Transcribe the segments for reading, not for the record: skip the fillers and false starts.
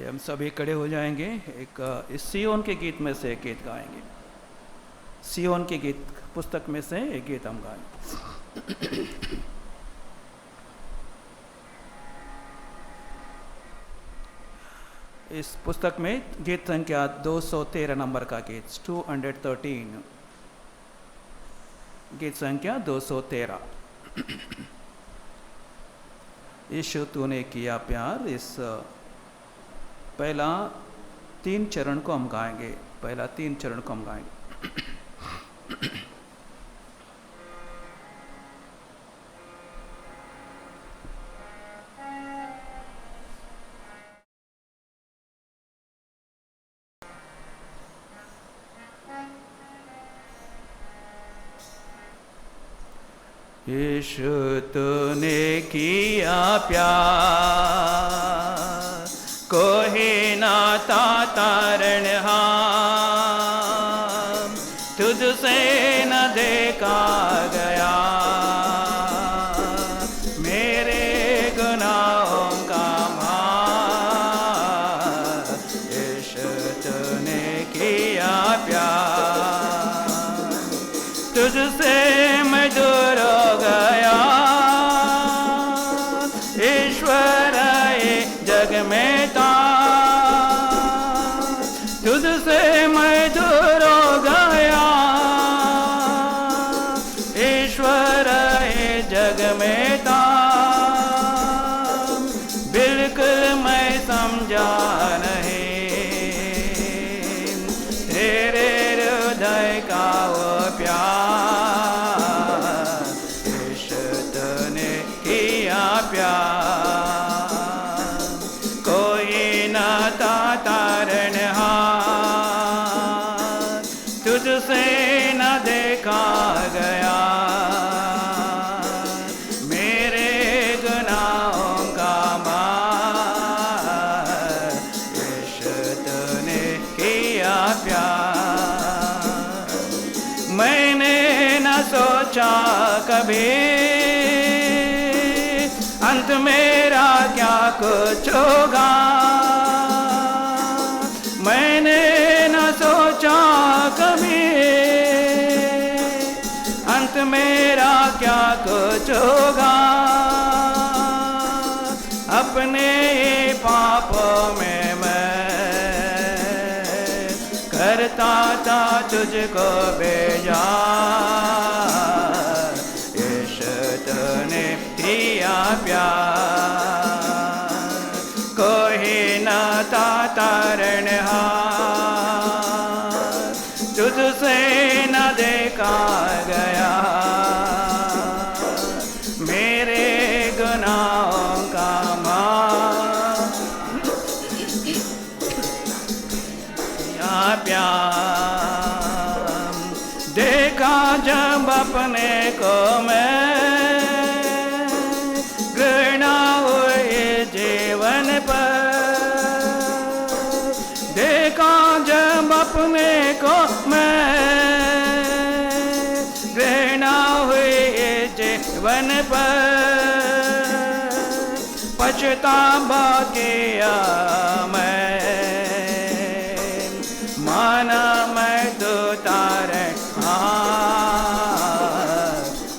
हम सभी खड़े हो जाएंगे। एक इस सियोन के गीत में से एक गीत गाएंगे। सियोन के गीत पुस्तक में से एक गीत हम गाएंगे। इस पुस्तक में गीत संख्या 213 नंबर का गीत 213, गीत संख्या 213। यीशु तूने किया प्यार। इस पहला 3 चरण को हम गाएंगे। पहला 3 चरण को हम गाएंगे। यीशु तूने किया प्यार, कोई नाता तारणहार तुझसे न देखा गया। मेरे गुनाहों का भार, यीशु तूने किया प्यार। तुझसे मैं दूर हो गया, ईश्वर ये जग में था। तुझसे मैं दूर हो गया, ईश्वर ये जग में था। बिल्कुल मैं समझा नहीं तेरे हृदय का वो प्यार। यीशु तूने किया प्यार, कोई नाता तारणहार तुझसे न देखा गया। मेरे गुनाहों का भार, यीशु तूने किया प्यार। मैंने न सोचा कभी अंत मेरा क्या कुछ होगा। मैंने न सोचा कभी अंत मेरा क्या कुछ होगा। अपने पापों में मैं करता था तुझको बेजार। यीशु तूने किया प्यार, कोई नाता तारणहार तुझसे न देखा गया। मेरे गुनाहों का भार, प्यार। देखा जब अपने को मैं, घृणा हुई जीवन पर। देखा जब अपने को मैं, घृणा हुई जीवन पर। पछतावा किया मैं, माना मैं तो तारणहार।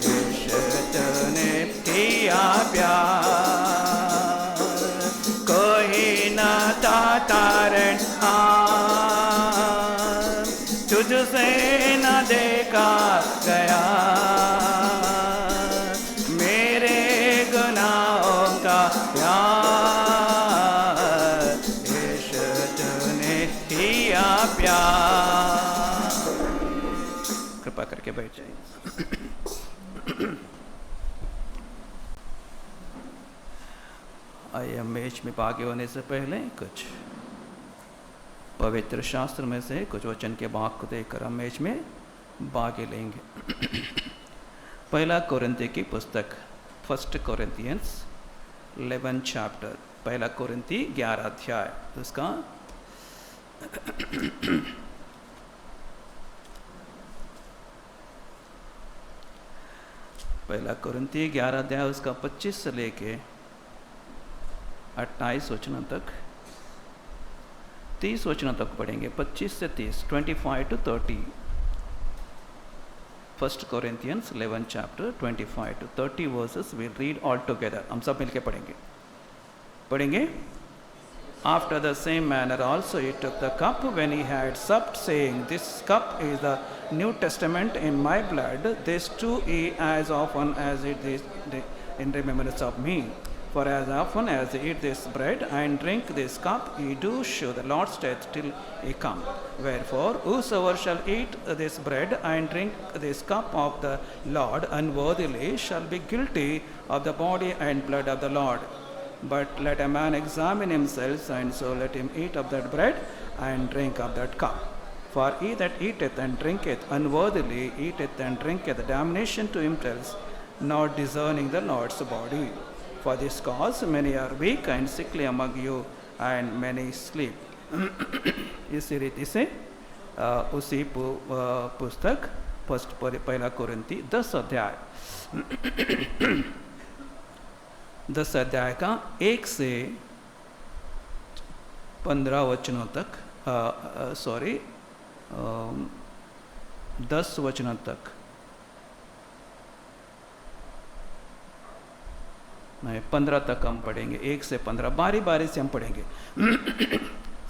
यीशु तूने किया प्यार, कोई नाता तारणहार तुझसे न देखा गया। मेरे गुनाहों का प्यार, यीशु तूने किया प्यार। कृपा करके बैठ जाइए। आइए हम मेज में भागी होने से पहले कुछ पवित्र शास्त्र में से कुछ वचन के भाग को देखकर हम मेज में भागी लेंगे। पहला कोरिन्थी की पुस्तक 1 Corinthians 11 चैप्टर, पहला कोरिन्थी 11 अध्याय, उसका पहला कोरिन्थी 11 अध्याय उसका 25 से लेके 28 वचन तक 30 वचनों तक पढ़ेंगे, 25 से 30, 25 to 30. 1 Corinthians 11 chapter 25 to 30 verses we'll read all together. हम सब मिलके पढ़ेंगे. After the same manner also he took the cup when he had supped, saying, This cup is the New Testament in my blood. This too ye as often as it is in remembrance of me. For as often as ye eat this bread and drink this cup, ye do show the Lord's death till he come. Wherefore, whosoever shall eat this bread and drink this cup of the Lord unworthily shall be guilty of the body and blood of the Lord. But let a man examine himself, and so let him eat of that bread and drink of that cup. For he that eateth and drinketh unworthily eateth and drinketh damnation to himself, not discerning the Lord's body. For this cause many are weak and sickly among you, and many sleep. इसी रीति से उसी पुस्तक पहला कोरिन्थी 10 अध्याय 10 अध्याय का 1 से 15 वचनों तक 10 वचनों तक नहीं 15 तक हम पढ़ेंगे, 1 से 15 बारी बारी से हम पढ़ेंगे.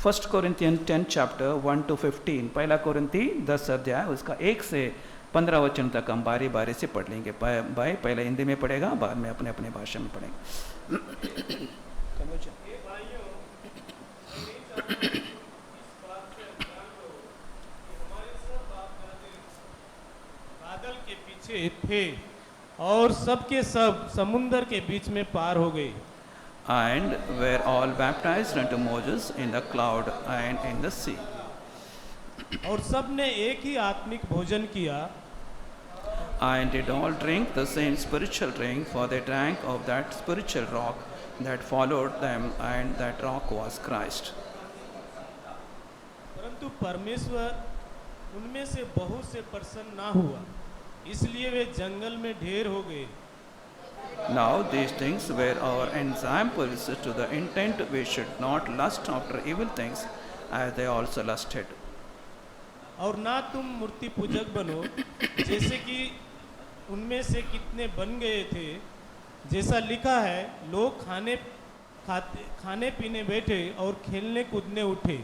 1 Corinthians 10 chapter 1 to 15, पहला कोरिन्थी 10 अध्याय उसका 1 से 15 वचन तक हम बारी बारी से पढ़ लेंगे. भाई पहले हिंदी में पढ़ेगा, बाद में अपने अपने भाषा में पढ़ेंगे. बादल के पीछे थे और सबके सब समुंदर के बीच में पार हो गए. And were all baptized unto Moses in the cloud and in the sea. और सब ने एक ही आत्मिक भोजन किया. And did all drink the same spiritual drink, for they drank of that spiritual rock that followed them, and that rock was Christ. परंतु परमेश्वर उनमें से बहुत से प्रसन्न ना हुआ, इसलिए वे जंगल में ढेर हो गए. Now these things were our examples, to the intent we should not lust after evil things, as they also lusted. और ना तुम मूर्ति पूजक बनो, जैसे कि उनमें से कितने बन गए थे. जैसा लिखा है, लोग खाने पीने बैठे और खेलने कूदने उठे.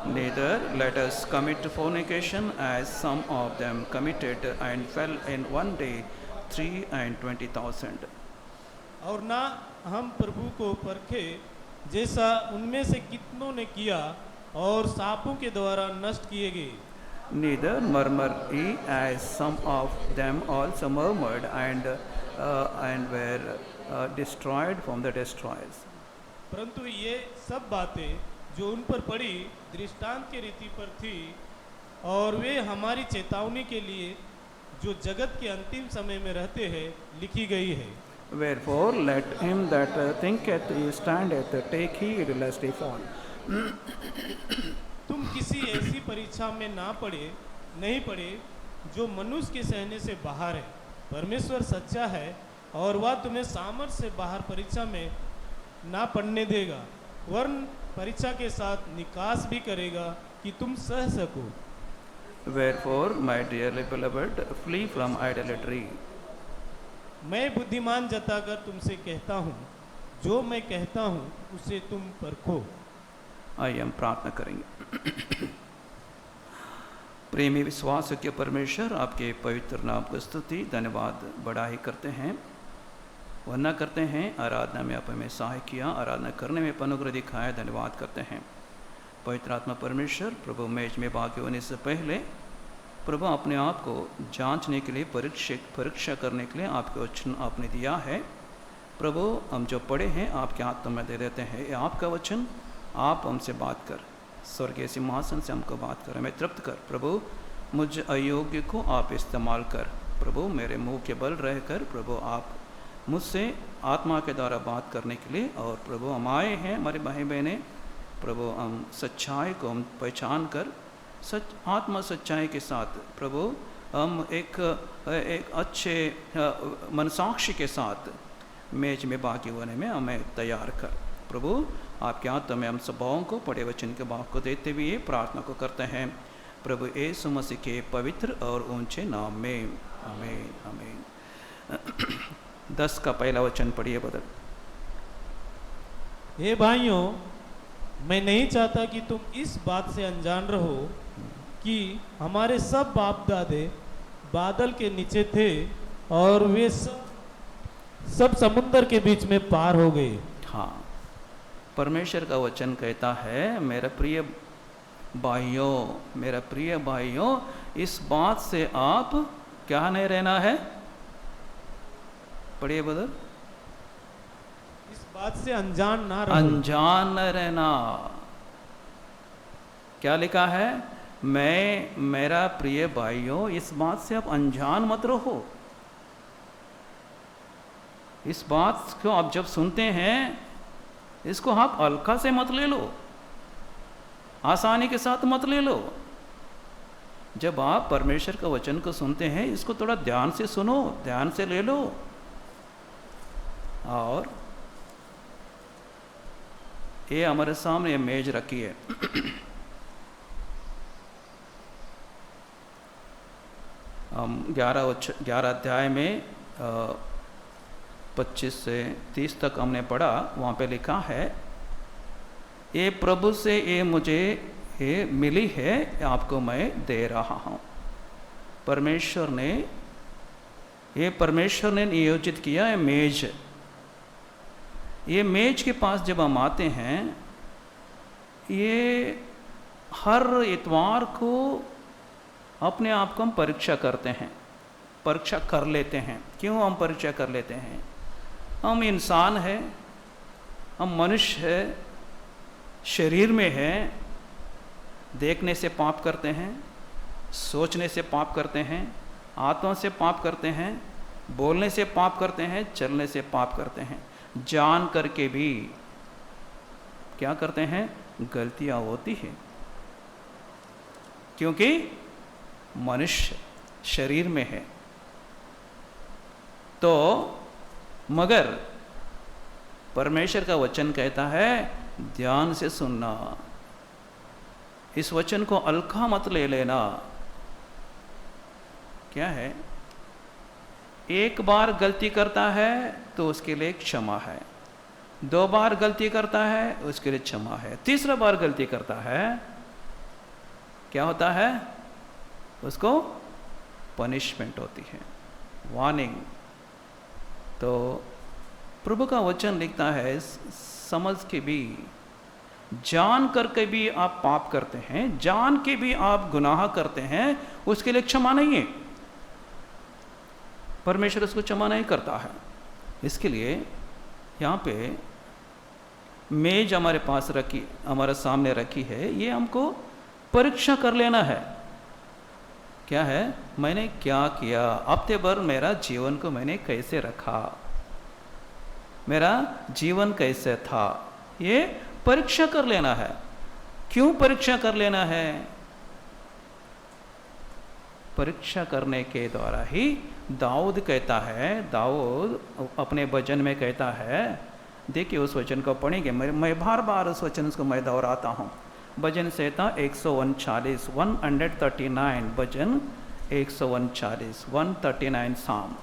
Neither let us commit fornication, as some of them committed, and fell in one day 320,000. और ना हम प्रभु को परखे, जैसा उनमें से कितनों ने किया और सांपों के द्वारा नष्ट किए गए. Neither murmur ye, as some of them also murmured, and were destroyed from the destroyers. परंतु ये सब बातें जो उन पर पड़ी दृष्टांत की रीति पर थी, और वे हमारी चेतावनी के लिए जो जगत के अंतिम समय में रहते हैं लिखी गई है. Wherefore let him that thinketh he standeth take heed lest he fall. तुम किसी ऐसी परीक्षा में नहीं पड़े जो मनुष्य के सहने से बाहर है. परमेश्वर सच्चा है और वह तुम्हें सामर्थ्य से बाहर परीक्षा में ना पड़ने देगा, वरन परीक्षा के साथ निकास भी करेगा कि तुम सह सको. Wherefore, my dearly beloved, flee from idolatry. मैं बुद्धिमान जताकर तुमसे कहता हूँ, जो मैं कहता हूँ उसे तुम परखो. आइए हम प्रार्थना करेंगे. प्रेमी विश्वास के परमेश्वर, आपके पवित्र नाम की स्तुति धन्यवाद बढ़ाई करते हैं, वंदना करते हैं. आराधना में आप हमें सहाय किया, आराधना करने में अनुग्रह दिखाया, धन्यवाद करते हैं. पवित्र आत्मा परमेश्वर, प्रभु मेज में भागी होने से पहले प्रभु अपने आप को जांचने के लिए परीक्षा करने के लिए आपके वचन आपने दिया है. प्रभु हम जो पढ़े हैं आपके हाथों में दे देते हैं. ये आपका वचन, आप हमसे बात कर, स्वर्गीय सिंहासन से हमको बात कर, हमें तृप्त कर. प्रभु मुझ अयोग्य को आप इस्तेमाल कर. प्रभु मेरे मुंह के बल रहकर प्रभु आप मुझसे आत्मा के द्वारा बात करने के लिए. और प्रभु हम आए हैं हमारे भाई बहनें, प्रभु हम सच्चाई को हम पहचान कर आत्मा सच्चाई के साथ प्रभु हम एक अच्छे मनसाक्षी के साथ मेज में बाकी होने में हमें तैयार कर. प्रभु आपके हाथों में हम सबों को पढ़े वचन के भाग को देते हुए प्रार्थना को करते हैं प्रभु यीशु मसीह के पवित्र और ऊंचे नाम में, आमीन आमीन। 10 का पहला वचन पढ़िए बदल। हे भाइयों, मैं नहीं चाहता कि तुम इस बात से अनजान रहो कि हमारे सब बाप दादे बादल के नीचे थे और वे सब समुद्र के बीच में पार हो गए। हाँ, परमेश्वर का वचन कहता है मेरा प्रिय भाइयों, इस बात से आप क्या नहीं रहना है, पढ़िए बदल। इस बात से अनजान ना रहो। अनजान न रहना। क्या लिखा है? मेरा प्रिय भाइयों, इस बात से आप अनजान मत रहो। इस बात को आप जब सुनते हैं, इसको आप हल्का से मत ले लो, आसानी के साथ मत ले लो। जब आप परमेश्वर का वचन को सुनते हैं, इसको थोड़ा ध्यान से सुनो, ध्यान से ले लो। और ये हमारे सामने ये मेज रखी है। हम 11 अध्याय में 25 से 30 तक हमने पढ़ा। वहाँ पे लिखा है ये प्रभु से ये मुझे ये मिली है, आपको मैं दे रहा हूँ। परमेश्वर ने नियोजित किया है मेज। ये मेज के पास जब हम आते हैं, ये हर इतवार को अपने आप को हम परीक्षा करते हैं, परीक्षा कर लेते हैं। क्यों हम परीक्षा कर लेते हैं? हम इंसान हैं, हम मनुष्य हैं, शरीर में हैं, देखने से पाप करते हैं, सोचने से पाप करते हैं, आत्मा से पाप करते हैं, बोलने से पाप करते हैं, चलने से पाप करते हैं। जान करके भी क्या करते हैं? गलतियां होती हैं, क्योंकि मनुष्य शरीर में है। तो मगर परमेश्वर का वचन कहता है ध्यान से सुनना, इस वचन को हल्का मत ले लेना। क्या है? एक बार गलती करता है तो उसके लिए क्षमा है, 2 बार गलती करता है उसके लिए क्षमा है, तीसरा बार गलती करता है, क्या होता है? उसको पनिशमेंट होती है, वार्निंग। तो प्रभु का वचन लिखता है समझ के भी, जान करके भी आप पाप करते हैं, जान के भी आप गुनाह करते हैं, उसके लिए क्षमा नहीं है। परमेश्वर उसको क्षमा नहीं करता है। इसके लिए यहाँ पे मेज हमारे पास रखी, हमारे सामने रखी है, ये हमको परीक्षा कर लेना है। क्या है? मैंने क्या किया, हफ्ते भर मेरा जीवन को मैंने कैसे रखा, मेरा जीवन कैसे था, ये परीक्षा कर लेना है। क्यों परीक्षा कर लेना है? परीक्षा करने के द्वारा ही दाऊद कहता है, दाऊद अपने भजन में कहता है, देखिए उस वचन को पढ़ेंगे, मैं बार बार उस वचन को मैं दोहराता हूँ। भजन संहिता 139 139, भजन 139 139 साम।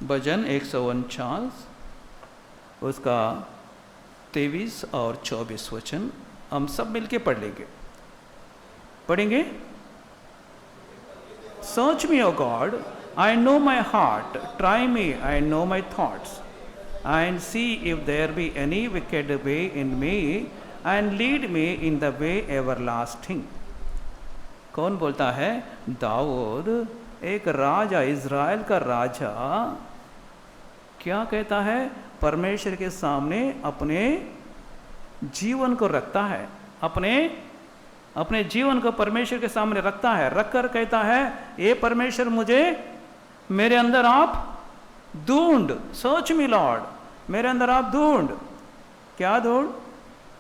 भजन 149 उसका 23 और 24 वचन हम सब मिलके पढ़ लेंगे। पढ़ेंगे। Search me, O God, I know my heart, try me, I know my thoughts, and see if there be any wicked way in me, and lead me in the way everlasting. कौन बोलता है? दाऊद, एक राजा, Israel का राजा क्या कहता है? परमेश्वर के सामने अपने जीवन को रखता है, अपने जीवन को परमेश्वर के सामने रखता है, रखकर कहता है ये परमेश्वर मुझे, मेरे अंदर आप ढूंढ, सर्च मी लॉर्ड, मेरे अंदर आप ढूंढ। क्या ढूंढ?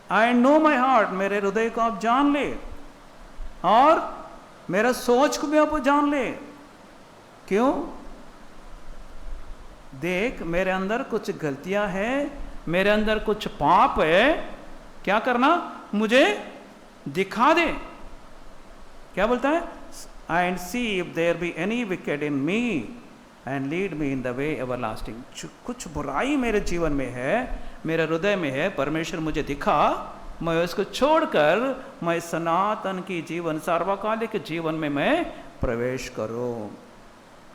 आई नो माई हार्ट, मेरे हृदय को आप जान ले, और मेरा सोच को भी आप जान ले। क्यों? देख, मेरे अंदर कुछ गलतियां हैं, मेरे अंदर कुछ पाप है, क्या करना? मुझे दिखा दे। क्या बोलता है? And see if there be any wicked in me and lead me in the way everlasting. कुछ बुराई मेरे जीवन में है, मेरे हृदय में है, परमेश्वर मुझे दिखा, मैं उसको छोड़कर मैं सनातन की जीवन, सार्वकालिक जीवन में मैं प्रवेश करूं।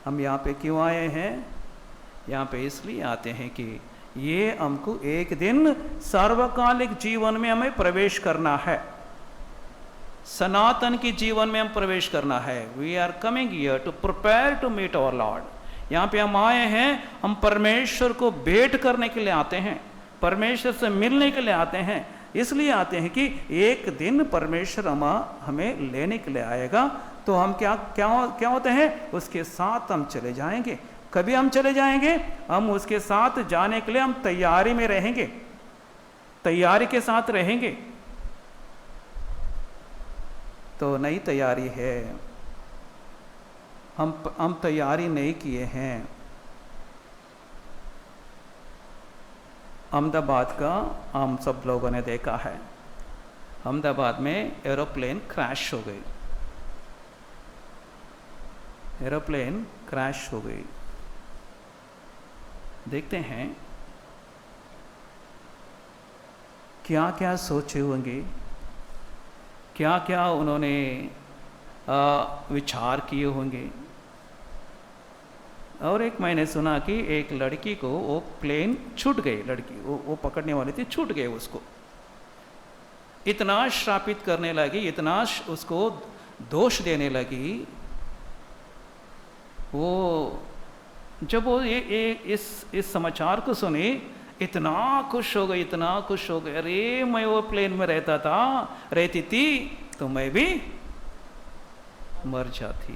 हम यहाँ पे क्यों आए हैं? यहाँ पे इसलिए आते हैं कि ये हमको एक दिन सार्वकालिक जीवन में हमें प्रवेश करना है, सनातन की जीवन में हम प्रवेश करना है। We are coming here to prepare to meet our lord. यहाँ पे हम आए हैं, हम परमेश्वर को भेंट करने के लिए आते हैं, परमेश्वर से मिलने के लिए आते हैं। इसलिए आते हैं कि एक दिन परमेश्वर हमें लेने के लिए आएगा, तो हम क्या होते हैं? उसके साथ हम चले जाएंगे। कभी हम चले जाएंगे? हम उसके साथ जाने के लिए हम तैयारी में रहेंगे, तैयारी के साथ रहेंगे। तो नई तैयारी है, हम तैयारी नहीं किए हैं। अहमदाबाद का हम सब लोगों ने देखा है, अहमदाबाद में एरोप्लेन क्रैश हो गई, एरोप्लेन क्रैश हो गई। देखते हैं क्या क्या सोचे होंगे, क्या क्या उन्होंने विचार किए होंगे। और एक मैंने सुना कि एक लड़की को वो प्लेन छूट गई, लड़की वो पकड़ने वाली थी, छूट गए उसको। इतना श्रापित करने लगी, इतना उसको दोष देने लगी। वो जब वो इस समाचार को सुनी, इतना खुश हो गई, इतना खुश हो गई। अरे मैं वो प्लेन में रहती थी तो मैं भी मर जाती।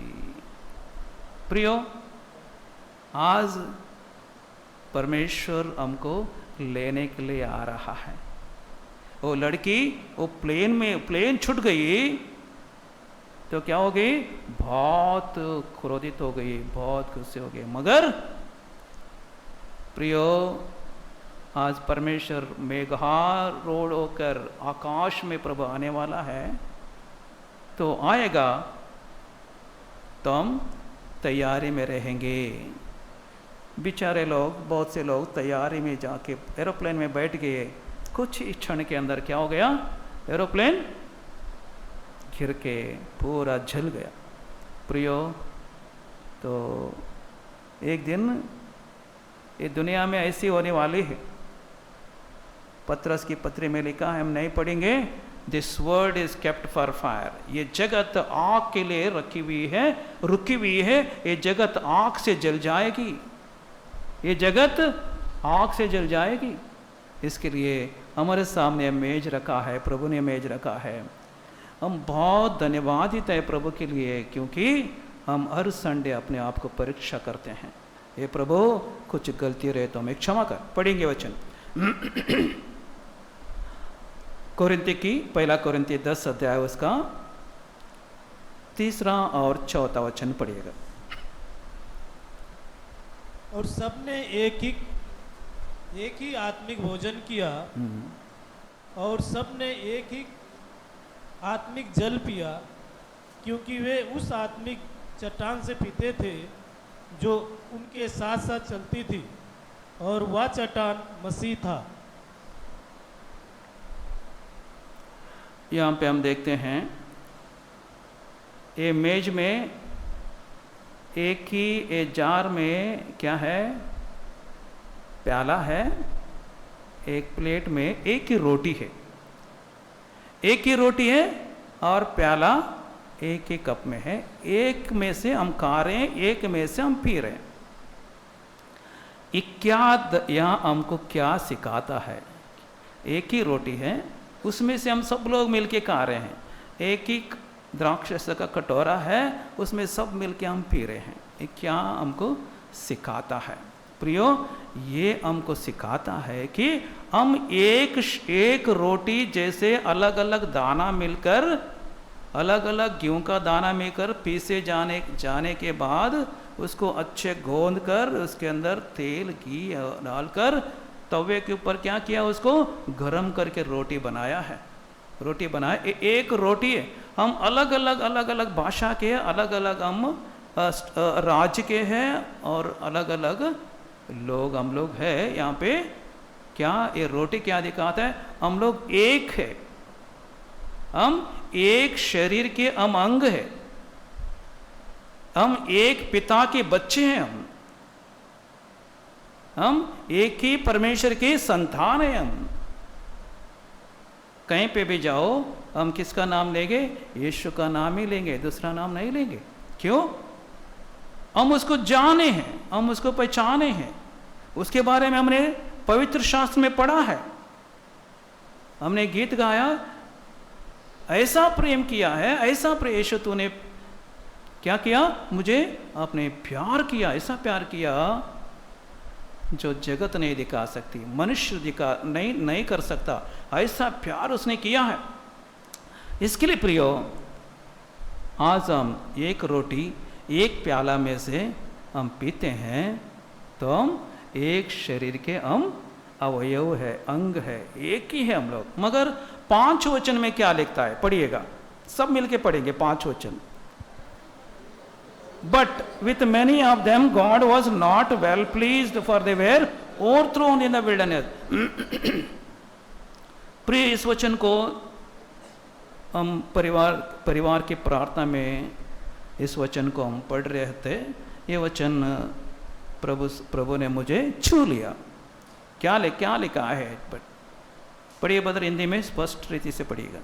प्रियो, आज परमेश्वर हमको लेने के लिए आ रहा है। वो लड़की वो प्लेन छूट गई तो क्या हो गई? बहुत क्रोधित हो गई, बहुत गुस्से हो गई। मगर प्रियो, आज परमेश्वर मेघारूढ़ होकर आकाश में प्रभु आने वाला है, तो आएगा तो हम तैयारी में रहेंगे। बेचारे लोग, बहुत से लोग तैयारी में जाके एरोप्लेन में बैठ गए, कुछ ही क्षण के अंदर क्या हो गया? एरोप्लेन गिर के पूरा जल गया। प्रियो, तो एक दिन ये दुनिया में ऐसी होने वाली है। पत्रस की पत्री में लिखा है, हम नहीं पढ़ेंगे, this word is kept for fire. ये जगत आग के लिए रखी हुई है, रुकी हुई है। ये जगत आग से जल जाएगी, ये जगत आग से जल जाएगी। इसके लिए हमारे सामने मेज रखा है, प्रभु ने मेज रखा है। हम बहुत धन्यवादित है प्रभु के लिए, क्योंकि हम हर संडे अपने आप को परीक्षा करते हैं। ये प्रभु, कुछ गलती रहे तो हमें क्षमा कर। पढ़ेंगे वचन कोरिन्थी की, पहला कोरिन्थी 10 अध्याय, उसका 3 और 4 वचन पढ़िएगा। और सबने एक ही आत्मिक भोजन किया, और सबने एक ही आत्मिक जल पिया, क्योंकि वे उस आत्मिक चट्टान से पीते थे जो उनके साथ साथ चलती थी, और वह चट्टान मसीह था। यहाँ पे हम देखते हैं, ये मेज में एक ही, ये जार में क्या है? प्याला है, एक प्लेट में एक ही रोटी है, एक ही रोटी है, और प्याला एक ही कप में है। एक में से हम खा रहे हैं, एक में से हम पी रहे हैं। यहाँ हमको क्या सिखाता है? एक ही रोटी है, उसमें से हम सब लोग मिलके खा रहे हैं। एक ही द्राक्षरस का कटोरा है, उसमें सब मिलके हम पी रहे हैं। ये क्या हमको सिखाता है? प्रियो, ये हमको सिखाता है कि हम एक रोटी जैसे अलग अलग दाना मिलकर, अलग अलग गेहूं का दाना मिलकर पीसे जाने के बाद उसको अच्छे गोंद कर उसके अंदर तेल घी डालकर तवे के ऊपर क्या किया, उसको गरम करके रोटी बनाया है। रोटी बनाए एक रोटी है। हम अलग अलग भाषा के, अलग अलग हम राज्य के हैं और अलग अलग हम लोग है यहाँ पे। क्या ये रोटी क्या दिखाता है? हम लोग एक है, हम एक शरीर के हम अंग है, हम एक पिता के बच्चे हैं, हम एक ही परमेश्वर की संतान है। हम कहीं पे भी जाओ, हम किसका नाम लेंगे? यीशु का नाम ही लेंगे, दूसरा नाम नहीं लेंगे। क्यों? हम उसको जाने हैं, हम उसको पहचाने हैं, उसके बारे में हमने पवित्र शास्त्र में पढ़ा है, हमने गीत गाया, ऐसा प्रेम किया है, ऐसा प्रेम यीशु तूने क्या किया, मुझे आपने प्यार किया, ऐसा प्यार किया जो जगत नहीं दिखा सकती, मनुष्य दिखा नहीं कर सकता, ऐसा प्यार उसने किया है। इसके लिए प्रियो, आज हम एक रोटी एक प्याला में से हम पीते हैं तो हम एक शरीर के हम अवयव है, अंग है, एक ही है हम लोग। मगर 5 वचन में क्या लिखता है? पढ़िएगा, सब मिलके पढ़ेंगे 5 वचन। But with many of them God was not well pleased, for they were overthrown in the wilderness. प्रिय, इस वचन को हम परिवार की प्रार्थना में इस वचन को हम पढ़ रहे थे। ये वचन प्रभु ने मुझे छू लिया। क्या लिखा है? पढ़िए बदर, हिंदी में स्पष्ट रीति से पढ़िएगा।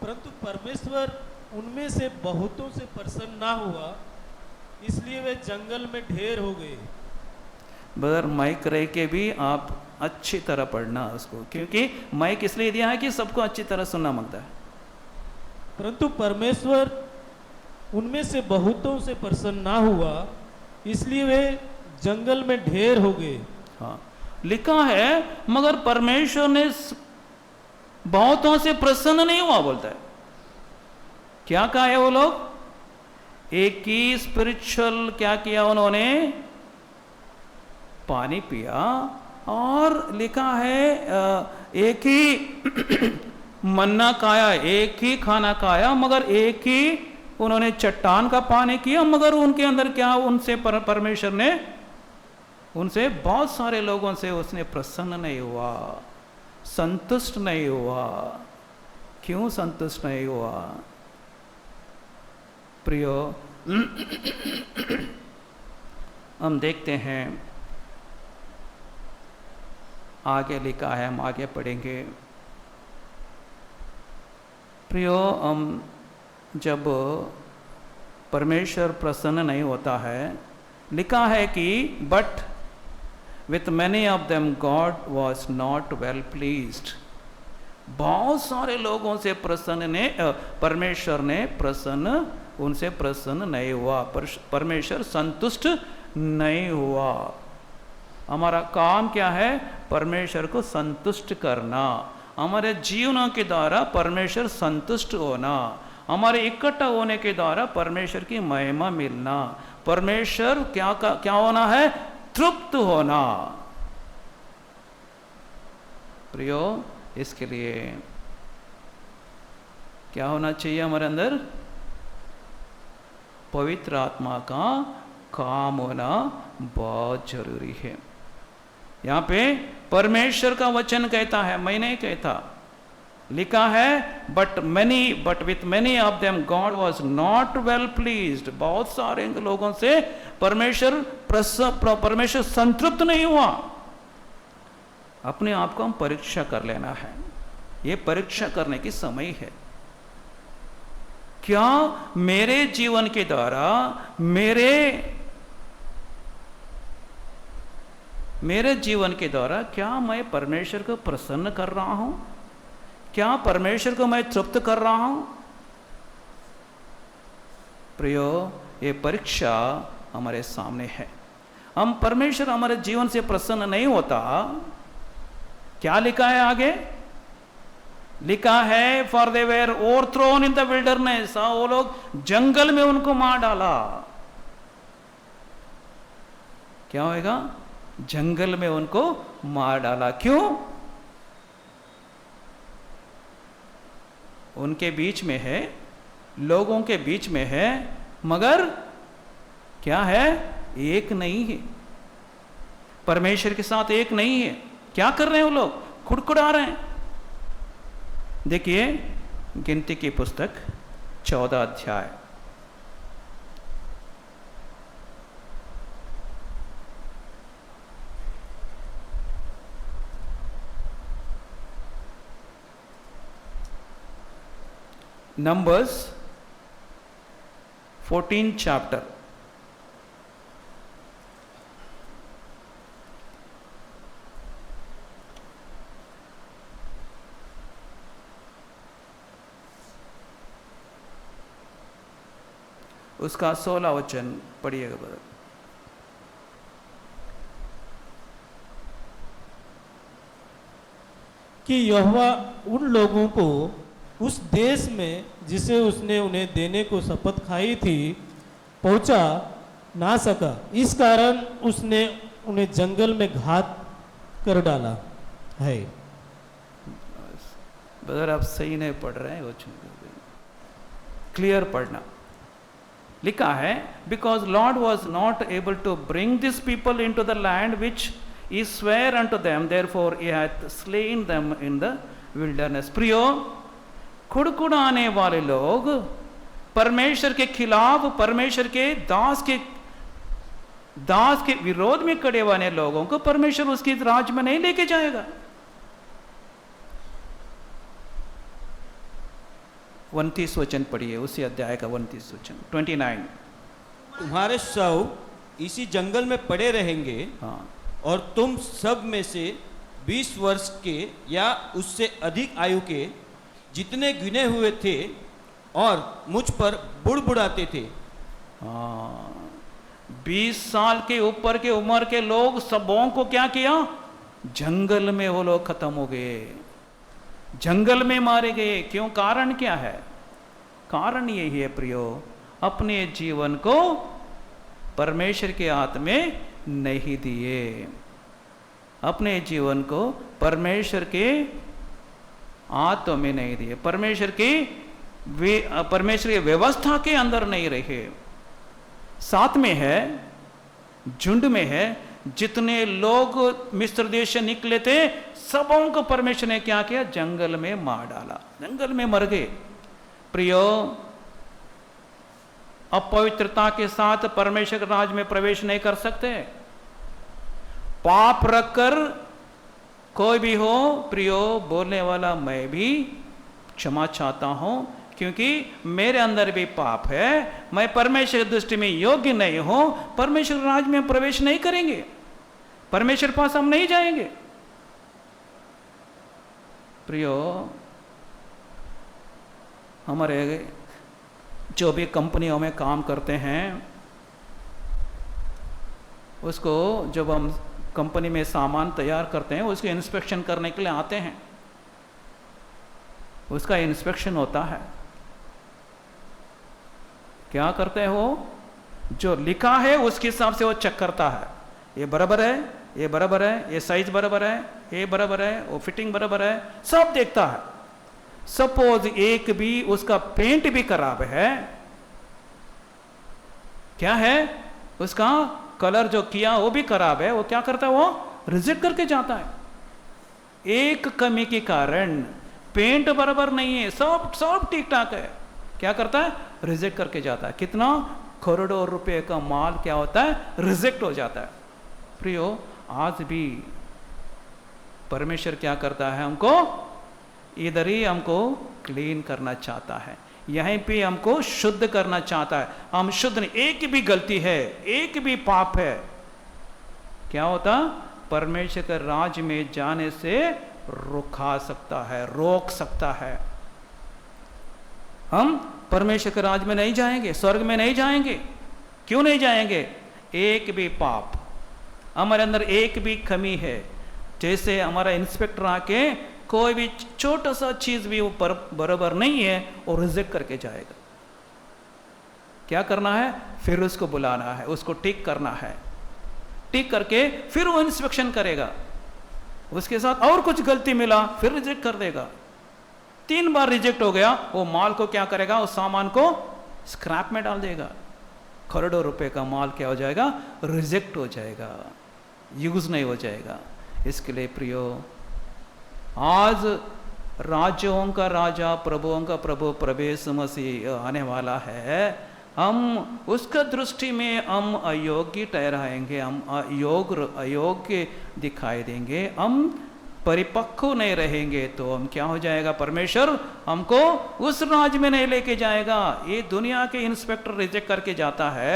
परंतु परमेश्वर उनमें से बहुतों से प्रसन्न ना हुआ, इसलिए वे जंगल में ढेर हो गए। बदर, माइक रह के भी आप अच्छी तरह पढ़ना उसको, क्योंकि माइक इसलिए दिया है कि सबको अच्छी तरह सुनना मांगता है। परंतु परमेश्वर उनमें से बहुतों से प्रसन्न ना हुआ, इसलिए वे जंगल में ढेर हो गए। हाँ, लिखा है, मगर परमेश्वर ने बहुतों से प्रसन्न नहीं हुआ, बोलता है। क्या कहा है वो लोग? एक ही स्पिरिचुअल क्या किया उन्होंने? पानी पिया, और लिखा है एक ही मन्ना खाया, एक ही खाना खाया, मगर एक ही उन्होंने चट्टान का पानी किया, मगर उनके अंदर क्या, उनसे परमेश्वर ने, उनसे बहुत सारे लोगों से उसने प्रसन्न नहीं हुआ, संतुष्ट नहीं हुआ। क्यों संतुष्ट नहीं हुआ? प्रियो, हम देखते हैं, आगे लिखा है, हम आगे पढ़ेंगे। प्रियो, हम जब परमेश्वर प्रसन्न नहीं होता है, लिखा है कि but with many of them God was not well pleased. बहुत सारे लोगों से परमेश्वर ने उनसे प्रसन्न नहीं हुआ, परमेश्वर संतुष्ट नहीं हुआ। हमारा काम क्या है? परमेश्वर को संतुष्ट करना, हमारे जीवनों के द्वारा परमेश्वर संतुष्ट होना, हमारे इकट्ठा होने के द्वारा परमेश्वर की महिमा मिलना, परमेश्वर क्या होना है? तृप्त होना। प्रियो, इसके लिए क्या होना चाहिए हमारे अंदर? पवित्र आत्मा का काम होना बहुत जरूरी है। यहाँ पे परमेश्वर का वचन कहता है, मैं नहीं कहता। लिखा है but with many of them God was not well pleased. बहुत सारे लोगों से परमेश्वर संतृप्त नहीं हुआ। अपने आप को हम परीक्षा कर लेना है, ये परीक्षा करने की समय है। क्या मेरे जीवन के द्वारा मेरे जीवन के द्वारा क्या मैं परमेश्वर को प्रसन्न कर रहा हूं? क्या परमेश्वर को मैं तृप्त कर रहा हूं? प्रियो, ये परीक्षा हमारे सामने है। हम परमेश्वर हमारे जीवन से प्रसन्न नहीं होता, क्या लिखा है आगे? लिखा है for they were overthrown in the wilderness, वो लोग जंगल में उनको मार डाला। क्या होएगा? जंगल में उनको मार डाला। क्यों? उनके बीच में है, लोगों के बीच में है, मगर क्या है? एक नहीं है, परमेश्वर के साथ एक नहीं है। क्या कर रहे हैं वो लोग? खुड़खुड़ा रहे हैं। देखिए गिनती की पुस्तक 14 अध्याय, नंबर्स 14 चैप्टर, उसका 16 वचन पढ़िएगा ब्रदर। कि यहोवा उन लोगों को उस देश में जिसे उसने उन्हें देने को शपथ खाई थी पहुंचा ना सका, इस कारण उसने उन्हें जंगल में घात कर डाला है। ब्रदर आप सही नहीं पढ़ रहे हैं, वो क्लियर पढ़ना। लिखा है because lord was not able to bring this people into the land which he swear unto them, therefore he hath slain them in the wilderness. प्रियो, खुड़खुड़ाने वाले लोग, परमेश्वर के खिलाफ, परमेश्वर के दास के विरोध में खड़े वाले लोगों को परमेश्वर उसकी राज में नहीं लेके जाएगा। 29 वचन पढ़िए, उसी अध्याय का 29 वचन 29। तुम्हारे शव इसी जंगल में पड़े रहेंगे, हाँ, और तुम सब में से 20 वर्ष के या उससे अधिक आयु के जितने गिने हुए थे और मुझ पर बुड़बुड़ाते थे। 20 साल के ऊपर के उम्र के लोग सबों को क्या किया? जंगल में वो लोग खत्म हो गए, जंगल में मारे गए। क्यों? कारण क्या है? कारण यही है प्रियो, अपने जीवन को परमेश्वर के हाथ में नहीं दिए, अपने जीवन को परमेश्वर के हाथों में नहीं दिए, परमेश्वर की व्यवस्था के अंदर नहीं रहे। साथ में है, झुंड में है, जितने लोग मिस्र देश से निकले थे सबों को परमेश्वर ने क्या किया? जंगल में मार डाला, जंगल में मर गए। प्रियो, अपवित्रता के साथ परमेश्वर के राज में प्रवेश नहीं कर सकते। पाप रखकर कोई भी हो प्रियो, बोलने वाला मैं भी क्षमा चाहता हूं, क्योंकि मेरे अंदर भी पाप है, मैं परमेश्वर की दृष्टि में योग्य नहीं हूं, परमेश्वर राज में हम प्रवेश नहीं करेंगे, परमेश्वर पास हम नहीं जाएंगे। प्रियो, हमारे जो भी कंपनियों में काम करते हैं, उसको जब हम कंपनी में सामान तैयार करते हैं उसके इंस्पेक्शन करने के लिए आते हैं, उसका इंस्पेक्शन होता है। क्या करते हो? जो लिखा है उसके हिसाब से वो चेक करता है, ये बराबर है, ये बराबर है, ये साइज बराबर है, ये बराबर है, वो फिटिंग बराबर है, सब देखता है। सपोज एक भी उसका पेंट भी खराब है, क्या है? उसका कलर जो किया वो भी खराब है, वो क्या करता है? वो रिजेक्ट करके जाता है। एक कमी के कारण, पेंट बराबर नहीं है, सब ठीक ठाक है, क्या करता है? रिजेक्ट करके जाता है। कितना करोड़ों रुपए का माल क्या होता है? रिजेक्ट हो जाता है। प्रियो, आज भी परमेश्वर क्या करता है? हमको इधर ही हमको क्लीन करना चाहता है, यहीं पे हमको शुद्ध करना चाहता है। हम शुद्ध नहीं, एक भी गलती है, एक भी पाप है, क्या होता? परमेश्वर के राज में जाने से रुका सकता है, रोक सकता है। हम परमेश्वर के राज में नहीं जाएंगे, स्वर्ग में नहीं जाएंगे। क्यों नहीं जाएंगे? एक भी पाप, हमारे अंदर एक भी कमी है, जैसे हमारा इंस्पेक्टर आके कोई भी छोटा सा चीज भी वो बराबर नहीं है और रिजेक्ट करके जाएगा। क्या करना है? फिर उसको बुलाना है, उसको ठीक करना है, ठीक करके फिर वो इंस्पेक्शन करेगा, उसके साथ और कुछ गलती मिला फिर रिजेक्ट कर देगा। 3 बार रिजेक्ट हो गया, वो माल को क्या करेगा? उस सामान को स्क्रैप में डाल देगा। करोड़ों रुपए का माल क्या हो जाएगा? रिजेक्ट हो जाएगा, यूज नहीं हो जाएगा। इसके लिए प्रियो, आज राज्यों का राजा प्रभुओं का प्रभु प्रभु मसीह आने वाला है। हम उसका दृष्टि में हम अयोग्य ठहराएंगे, हम अयोग्य दिखाई देंगे, हम परिपक्व नहीं रहेंगे, तो हम क्या हो जाएगा? परमेश्वर हमको उस राज में नहीं लेके जाएगा। ये दुनिया के इंस्पेक्टर रिजेक्ट करके जाता है,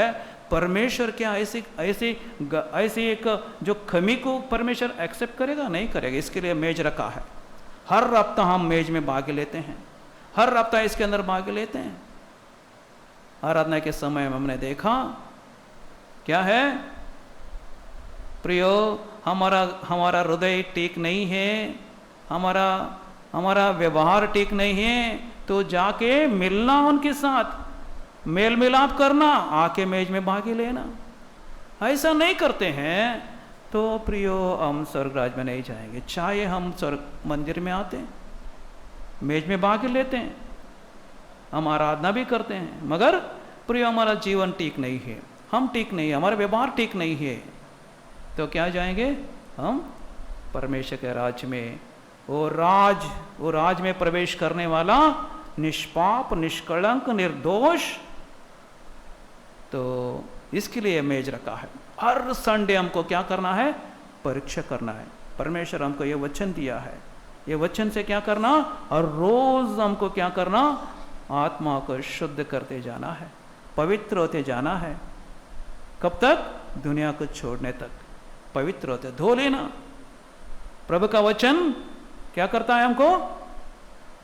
परमेश्वर क्या ऐसी एक जो कमी को परमेश्वर एक्सेप्ट करेगा? नहीं करेगा। इसके लिए मेज रखा है। हर हफ्ता हम मेज में भाग लेते हैं, हर हफ्ता इसके अंदर भाग लेते हैं। आराधना के समय में हमने देखा क्या है प्रियो, हमारा हृदय ठीक नहीं है, हमारा व्यवहार ठीक नहीं है, तो जाके मिलना, उनके साथ मेल मिलाप करना, आके मेज में भागी लेना। ऐसा नहीं करते हैं तो प्रियो हम स्वर्गराज में नहीं जाएंगे। चाहे हम स्वर्ग मंदिर में आते हैं, मेज में भाग लेते हैं, हम आराधना भी करते हैं, मगर प्रियो हमारा जीवन ठीक नहीं है, हम ठीक नहीं है, हमारा व्यवहार ठीक नहीं है, तो क्या जाएंगे हम? परमेश्वर के राज्य में। वो राज में प्रवेश करने वाला निष्पाप, निष्कलंक, निर्दोष। तो इसके लिए मेज रखा है। हर संडे हमको क्या करना है? परीक्षा करना है। परमेश्वर हमको ये वचन दिया है, ये वचन से क्या करना? और रोज हमको क्या करना? आत्मा को शुद्ध करते जाना है, पवित्र होते जाना है। कब तक? दुनिया को छोड़ने तक पवित्र होते, धो लेना। प्रभु का वचन क्या करता है? हमको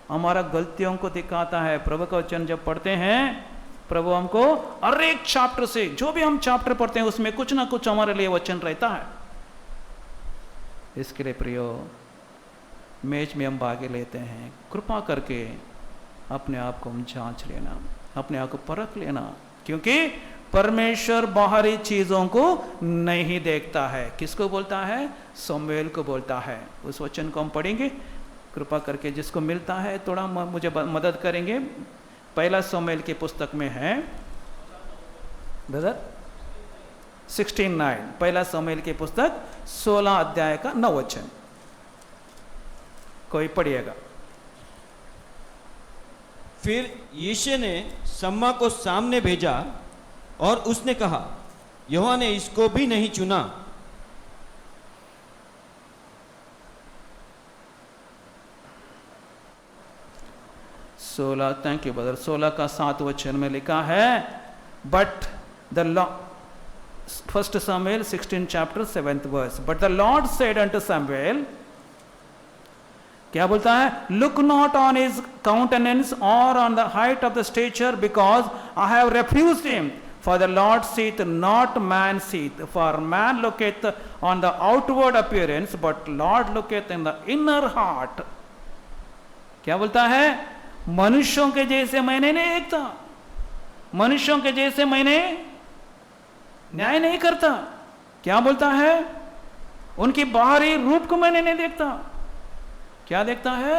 हमारा गलतियों को दिखाता है। प्रभु का वचन जब पढ़ते हैं, प्रभु हमको हर एक चैप्टर से, जो भी हम चैप्टर पढ़ते हैं उसमें कुछ ना कुछ हमारे लिए वचन रहता है। इसके लिए प्रियो, मेज में हम भाग लेते हैं। कृपा करके अपने आप को हम जांच लेना, अपने आप को परख लेना, क्योंकि परमेश्वर बाहरी चीजों को नहीं देखता है। किसको बोलता है? शमूएल को बोलता है। उस वचन को हम पढ़ेंगे। कृपा करके जिसको मिलता है थोड़ा मुझे मदद करेंगे। पहला शमूएल की पुस्तक में है ब्रदर 16:9, पहला शमूएल की पुस्तक 16 अध्याय का 9 वचन, कोई पढ़िएगा। फिर यीशु ने सम्मा को सामने भेजा और उसने कहा, यहोवा ने इसको भी नहीं चुना। Thank you brother. 16 का 7 वचन में लिखा है, but the first Samuel 16 chapter 7th verse, but the Lord said unto Samuel, क्या बोलता है? Look not on his countenance और on the height of the stature, because I have refused him, for the lord seeth not man seeth, for man looketh on the outward appearance, but lord looketh in the inner heart. क्या बोलता है? मनुष्यों के जैसे मैंने नहीं देखता, मनुष्यों के जैसे मैंने न्याय नहीं करता। क्या बोलता है? उनकी बाहरी रूप को मैंने नहीं देखता। क्या देखता है?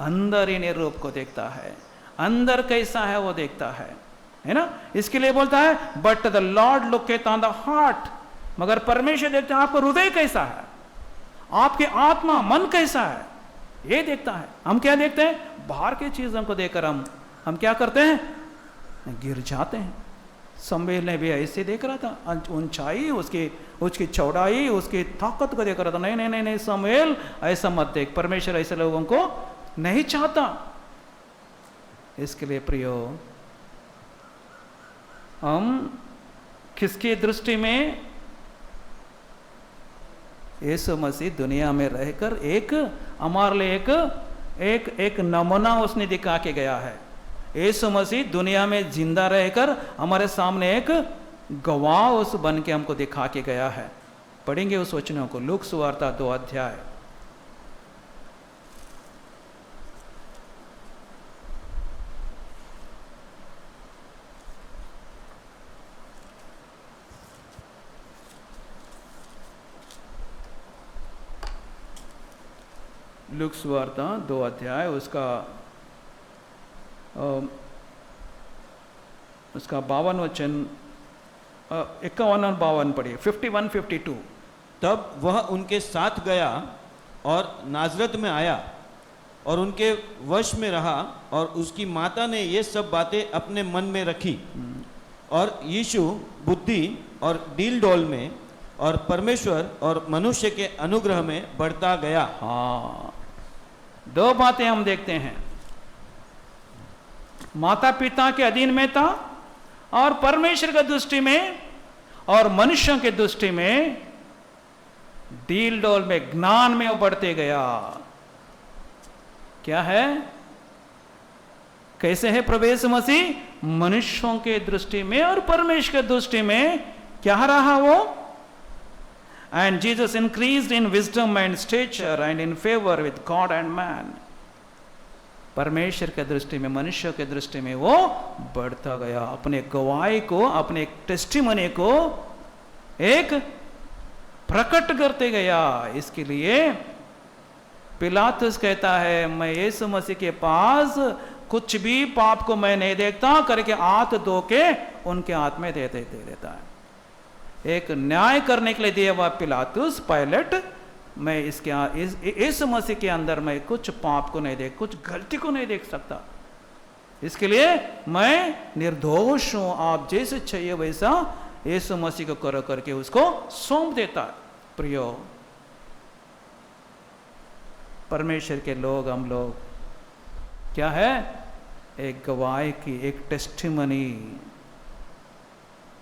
अंदर ही रूप को देखता है, अंदर कैसा है वो देखता है ना। इसके लिए बोलता है, but the lord looketh on the heart, मगर परमेश्वर देखता है आपका हृदय कैसा है, आपके आत्मा मन कैसा है, ये देखता है। हम क्या देखते हैं? बाहर की चीजों को देखकर हम क्या करते हैं? गिर जाते हैं। शमूएल ने भी ऐसे देख रहा था, ऊंचाई, उसकी चौड़ाई, उसकी ताकत को देख रहा था। नहीं नहीं नहीं नहीं शमूएल, ऐसा मत देख, परमेश्वर ऐसे लोगों को नहीं चाहता। इसके लिए प्रियो, हम किसकी दृष्टि में? यीशु मसीह दुनिया में रहकर एक हमारे लिए एक नमूना उसने दिखा के गया है। यीशु मसीह दुनिया में जिंदा रहकर हमारे सामने एक गवाह उस बन के हमको दिखा के गया है। पढ़ेंगे उस वचनों को। लूक सुवार्ता 2 अध्याय। लूक सुवार्ता 2 अध्याय, उसका 52 वचन, 51 और 52 पढ़िए। 51, 52। तब वह उनके साथ गया और नाजरत में आया और उनके वश में रहा, और उसकी माता ने ये सब बातें अपने मन में रखी। और यीशु बुद्धि और डील डोल में और परमेश्वर और मनुष्य के अनुग्रह में बढ़ता गया। हाँ, 2 बातें हम देखते हैं। माता पिता के अधीन में था, और परमेश्वर की दृष्टि में और मनुष्यों की दृष्टि में डील डोल में, ज्ञान में वो बढ़ते गया। क्या है? कैसे है प्रभु यीशु मसीह? मनुष्यों के दृष्टि में और परमेश्वर की दृष्टि में क्या रहा वो? And Jesus increased in wisdom and stature and in favor with God and man. परमेश्वर के दृष्टि में, मनुष्य के दृष्टि में वो बढ़ता गया। अपने गवाही को, अपने टेस्टिमनी को एक प्रकट करते गया। इसके लिए पिलातुस कहता है, मैं यीशु मसीह के पास कुछ भी पाप को मैं नहीं देखता करके हाथ धो के उनके हाथ में दे देता है। एक न्याय करने के लिए दिया हुआ पिलातुस, पायलट, मैं इसके इस मसीह के अंदर मैं कुछ पाप को नहीं देख, कुछ गलती को नहीं देख सकता, इसके लिए मैं निर्दोष हूं, आप जैसे चाहिए वैसा यीशु मसीह को करो करके उसको सौंप देता है। प्रियो, परमेश्वर के लोग, हम लोग क्या है? एक गवाही की, एक टेस्टिमनी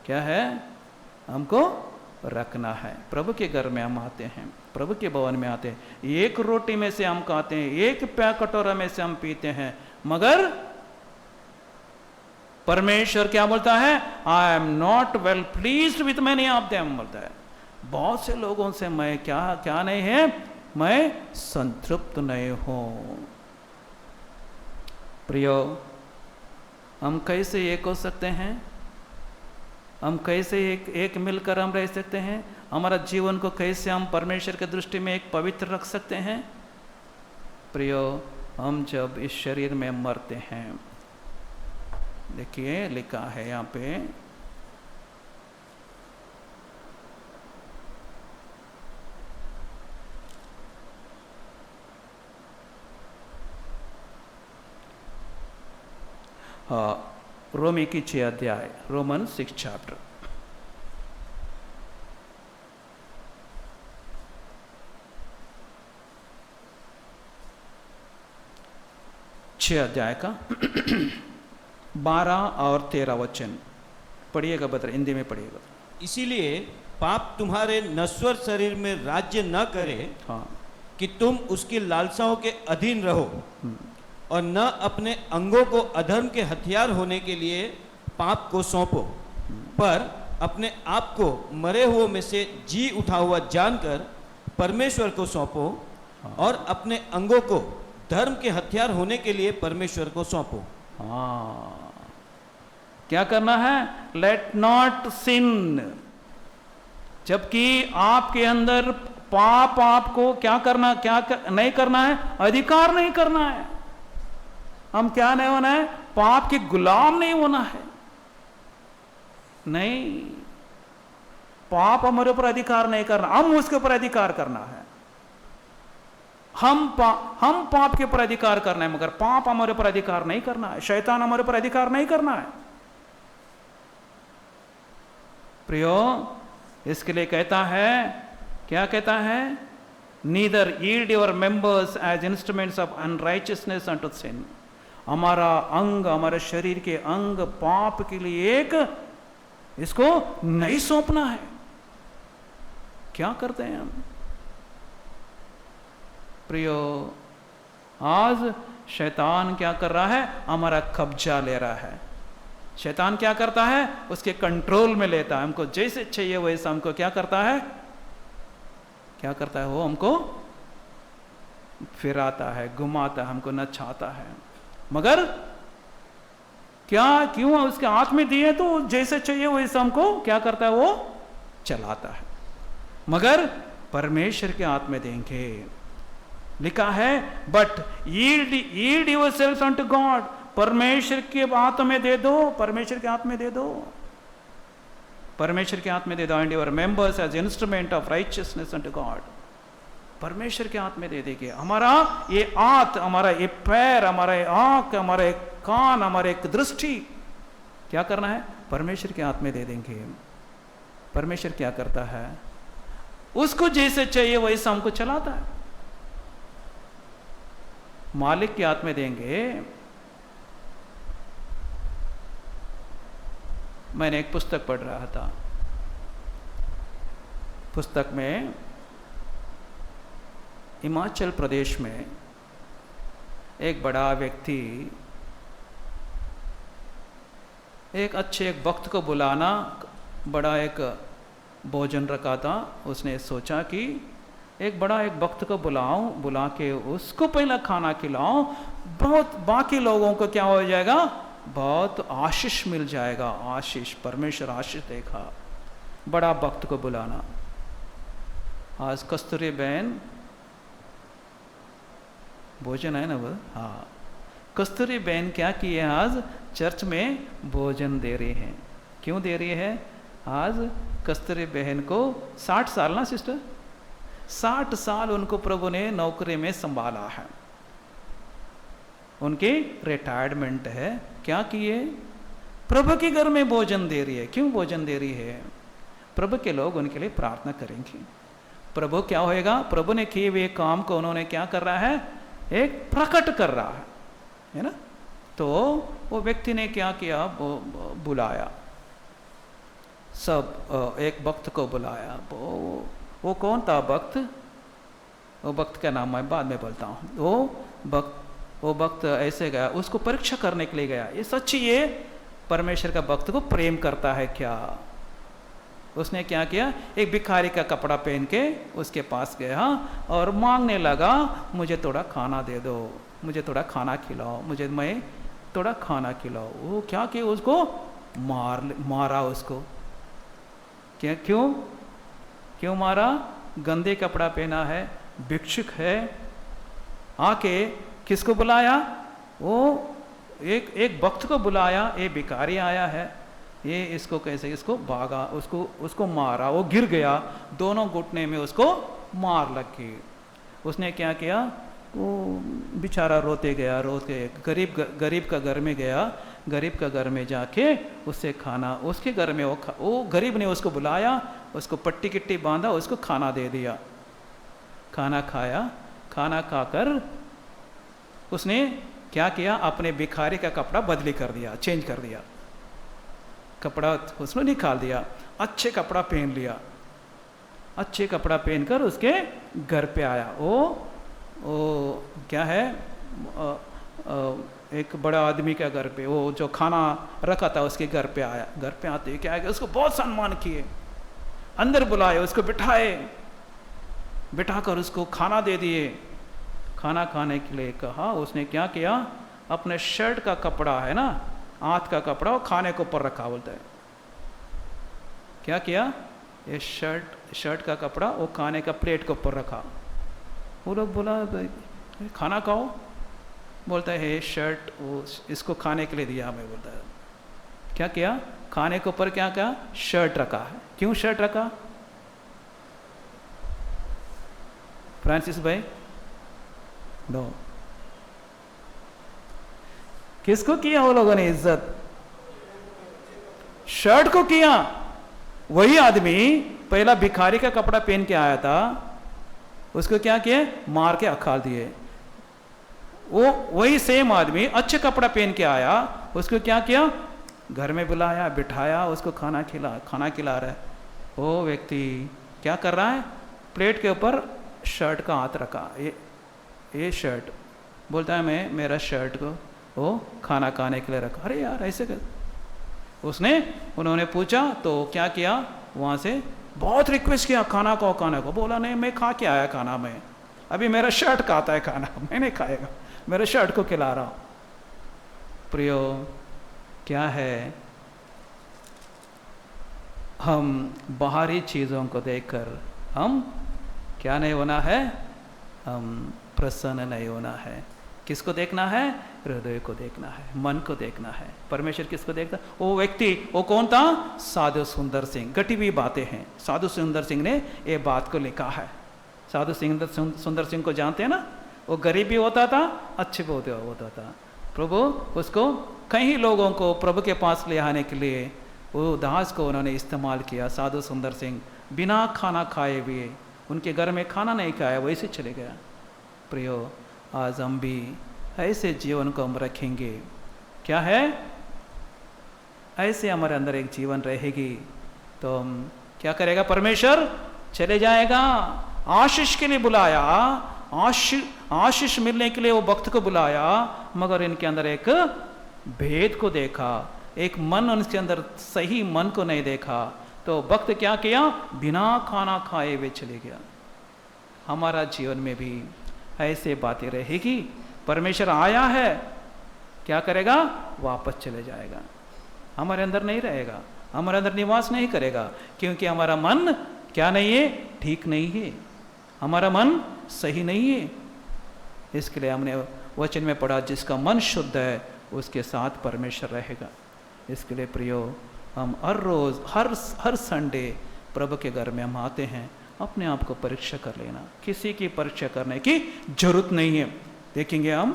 क्या है? हमको रखना है। प्रभु के घर में हम आते हैं, प्रभु के भवन में आते हैं, एक रोटी में से हम खाते हैं, एक कटोरा में से हम पीते हैं, मगर परमेश्वर क्या बोलता है? I am not well pleased with many of them, बोलता है। बहुत से लोगों से मैं क्या नहीं है? मैं संतृप्त नहीं हूं। प्रियो, हम कैसे एक हो सकते हैं? हम कैसे एक मिलकर हम रह सकते हैं? हमारा जीवन को कैसे हम परमेश्वर के दृष्टि में एक पवित्र रख सकते हैं? प्रियो, हम जब इस शरीर में मरते हैं, देखिए लिखा है यहाँ पे, हाँ, रोमी की 6 अध्याय, रोमन 6 चैप्टर, 6 अध्याय का 12 और 13 वचन पढ़िएगा, बता हिंदी में पढ़िएगा। इसीलिए पाप तुम्हारे नश्वर शरीर में राज्य न करे, हाँ, कि तुम उसकी लालसाओं के अधीन रहो, और न अपने अंगों को अधर्म के हथियार होने के लिए पाप को सौंपो, पर अपने आप को मरे हुओं में से जी उठा हुआ जानकर परमेश्वर को सौंपो, और अपने अंगों को धर्म के हथियार होने के लिए परमेश्वर को सौंपो। हाँ, क्या करना है? Let not sin. जबकि आपके अंदर पाप आपको क्या करना, नहीं करना है? अधिकार नहीं करना है। हम क्या नहीं होना है? पाप के गुलाम नहीं होना है। नहीं, पाप हमारे ऊपर अधिकार नहीं करना, हम उसके ऊपर अधिकार करना है। हम पाप के ऊपर अधिकार करना है, मगर पाप हमारे ऊपर अधिकार नहीं करना है। शैतान हमारे ऊपर अधिकार नहीं करना है। प्रियो, इसके लिए कहता है, क्या कहता है? Neither yield your members as instruments of unrighteousness unto sin. हमारा अंग, हमारे शरीर के अंग पाप के लिए एक इसको नहीं सौंपना है। क्या करते हैं हम? प्रियो, आज शैतान क्या कर रहा है? हमारा कब्जा ले रहा है। शैतान क्या करता है? उसके कंट्रोल में लेता है। हमको जैसे चाहिए वैसा हमको क्या करता है? क्या करता है वो? हमको फिराता है, घुमाता है, हमको नचाता है। मगर क्या क्यों उसके हाथ में दिए तो जैसे चाहिए वैसे हमको क्या करता है वो? चलाता है। मगर परमेश्वर के हाथ में देंगे, लिखा है but yield yourself unto God, परमेश्वर के हाथ में दे दो, परमेश्वर के हाथ में दे दो, परमेश्वर के हाथ में दे दो। And your members as instrument of righteousness unto God, परमेश्वर के हाथ में दे देंगे। हमारा ये हाथ, हमारा ये पैर, हमारा ये आंख, हमारा एक कान, हमारे एक दृष्टि क्या करना है? परमेश्वर के हाथ में दे देंगे। परमेश्वर क्या करता है? उसको जैसे चाहिए वैसा हमको चलाता है। मालिक के हाथ में देंगे। मैंने एक पुस्तक पढ़ रहा था, पुस्तक में हिमाचल प्रदेश में एक बड़ा व्यक्ति एक अच्छे एक वक्त को बुलाना, बड़ा एक भोजन रखा था। उसने सोचा कि एक बड़ा एक वक्त को बुला के उसको पहला खाना खिलाऊं, बहुत बाकी लोगों को क्या हो जाएगा? बहुत आशीष मिल जाएगा। आशीष, परमेश्वर आशीष देखा। बड़ा भक्त को बुलाना। आज कस्तूरी बहन भोजन है ना वो? हाँ, कस्तूरी बहन क्या की है? आज चर्च में भोजन दे रही है। क्यों दे रही है? आज कस्तूरी बहन को 60 साल ना सिस्टर, 60 साल उनको प्रभु ने नौकरी में संभाला है। उनकी रिटायरमेंट है। क्या किए? प्रभु के घर में भोजन दे रही है। क्यों भोजन दे रही है? प्रभु के लोग उनके लिए प्रार्थना करेंगे। प्रभु क्या होएगा? प्रभु ने किए हुए काम को उन्होंने क्या कर रहा है? एक प्रकट कर रहा है ना? तो वो व्यक्ति ने क्या किया? बुलाया, सब एक भक्त को बुलाया। वो कौन था भक्त? वो भक्त का नाम मैं बाद में बोलता हूँ। वो भक्त ऐसे गया, उसको परीक्षा करने के लिए गया, ये सच्ची ये परमेश्वर का भक्त को प्रेम करता है क्या? उसने क्या किया? एक भिखारी का कपड़ा पहन के उसके पास गया और मांगने लगा, मुझे थोड़ा खाना दे दो, मुझे थोड़ा खाना खिलाओ, मैं थोड़ा खाना खिलाओ। वो क्या किया? उसको मारा उसको। क्या? क्यों मारा? गंदे कपड़ा पहना है, भिक्षुक है। आके किसको बुलाया? वो एक भक्त को बुलाया। ये भिखारी आया है, ये इसको कैसे? इसको भागा, उसको मारा। वो गिर गया, दोनों घुटने में उसको मार लग गई। उसने क्या किया? वो बेचारा रोते गया, गरीब का घर में गया। गरीब का घर में जाके उससे खाना, उसके घर में वो गरीब ने उसको बुलाया, उसको पट्टी किट्टी बांधा, उसको खाना दे दिया। खाना खाया। खाना खाकर उसने क्या किया? अपने भिखारी का कपड़ा बदली कर दिया, चेंज कर दिया। कपड़ा उसने निकाल दिया, अच्छे कपड़ा पहन लिया। अच्छे कपड़ा पहनकर उसके घर पे आया। वो क्या है? एक बड़ा आदमी का घर पे, वो जो खाना रखा था उसके घर पे आया। घर पे आते क्या है? उसको बहुत सम्मान किए, अंदर बुलाए, उसको बिठाकर उसको खाना दे दिए। खाना खाने के लिए कहा। उसने क्या किया? अपने शर्ट का कपड़ा है ना, हाथ का कपड़ा, वो खाने के ऊपर रखा। बोलता है क्या किया? ये शर्ट का कपड़ा वो खाने का प्लेट के ऊपर रखा। वो लोग बोला खाना खाओ। बोलता है शर्ट वो इसको खाने के लिए दिया हमें। बोलता है क्या किया? खाने के ऊपर क्या किया? शर्ट रखा है। क्यों शर्ट रखा? फ्रांसिस भाई नो, किसको किया वो लोगों ने इज्जत? शर्ट को किया। वही आदमी पहला भिखारी का कपड़ा पहन के आया था, उसको क्या किया? मार के अखाल दिए। वही सेम आदमी अच्छे कपड़ा पहन के आया, उसको क्या किया? घर में बुलाया, बिठाया, उसको खाना खिला रहा है। वो व्यक्ति क्या कर रहा है? प्लेट के ऊपर शर्ट का हाथ रखा। ये शर्ट बोलता है मैं मेरा शर्ट को वो खाना खाने के लिए रखा। अरे यार ऐसे कर। उन्होंने पूछा तो क्या किया? वहाँ से बहुत रिक्वेस्ट किया खाना को, बोला नहीं मैं खा के आया खाना में, अभी मेरा शर्ट खाता है खाना, मैं नहीं खाएगा, मेरे शर्ट को खिला रहा हूं। प्रियो, क्या है, हम बाहरी चीज़ों को देखकर हम क्या नहीं होना है, हम प्रसन्न नहीं होना है। किसको देखना है? हृदय को देखना है, मन को देखना है। परमेश्वर किसको देखता? वो व्यक्ति, वो कौन था? साधु सुंदर सिंह। घटी हुई बातें हैं, साधु सुंदर सिंह ने ये बात को लिखा है। साधु सुंदर सिंह को जानते हैं ना, वो गरीब भी होता था, अच्छे भी होता था। प्रभु उसको कई लोगों को प्रभु के पास ले आने के लिए वो दास को उन्होंने इस्तेमाल किया। साधु सुंदर सिंह बिना खाना खाए हुए, उनके घर में खाना नहीं खाया, वैसे चले गया। प्रियो, आज हम भी ऐसे जीवन को हम रखेंगे, क्या है, ऐसे हमारे अंदर एक जीवन रहेगी तो हम क्या करेगा? परमेश्वर चले जाएगा। आशीष के लिए बुलाया, आशीष मिलने के लिए वो भक्त को बुलाया, मगर इनके अंदर एक भेद को देखा, एक मन उनके अंदर सही मन को नहीं देखा, तो भक्त क्या किया? बिना खाना खाए हुए चले गया। हमारा जीवन में भी ऐसे बातें रहेगी। परमेश्वर आया है, क्या करेगा? वापस चले जाएगा, हमारे अंदर नहीं रहेगा, हमारे अंदर निवास नहीं करेगा, क्योंकि हमारा मन क्या नहीं है? ठीक नहीं है, हमारा मन सही नहीं है। इसके लिए हमने वचन में पढ़ा, जिसका मन शुद्ध है उसके साथ परमेश्वर रहेगा। इसके लिए प्रियो, हम हर रोज़ हर संडे प्रभु के घर में हम आते हैं, अपने आप को परीक्षा कर लेना, किसी की परीक्षा करने की जरूरत नहीं है। देखेंगे हम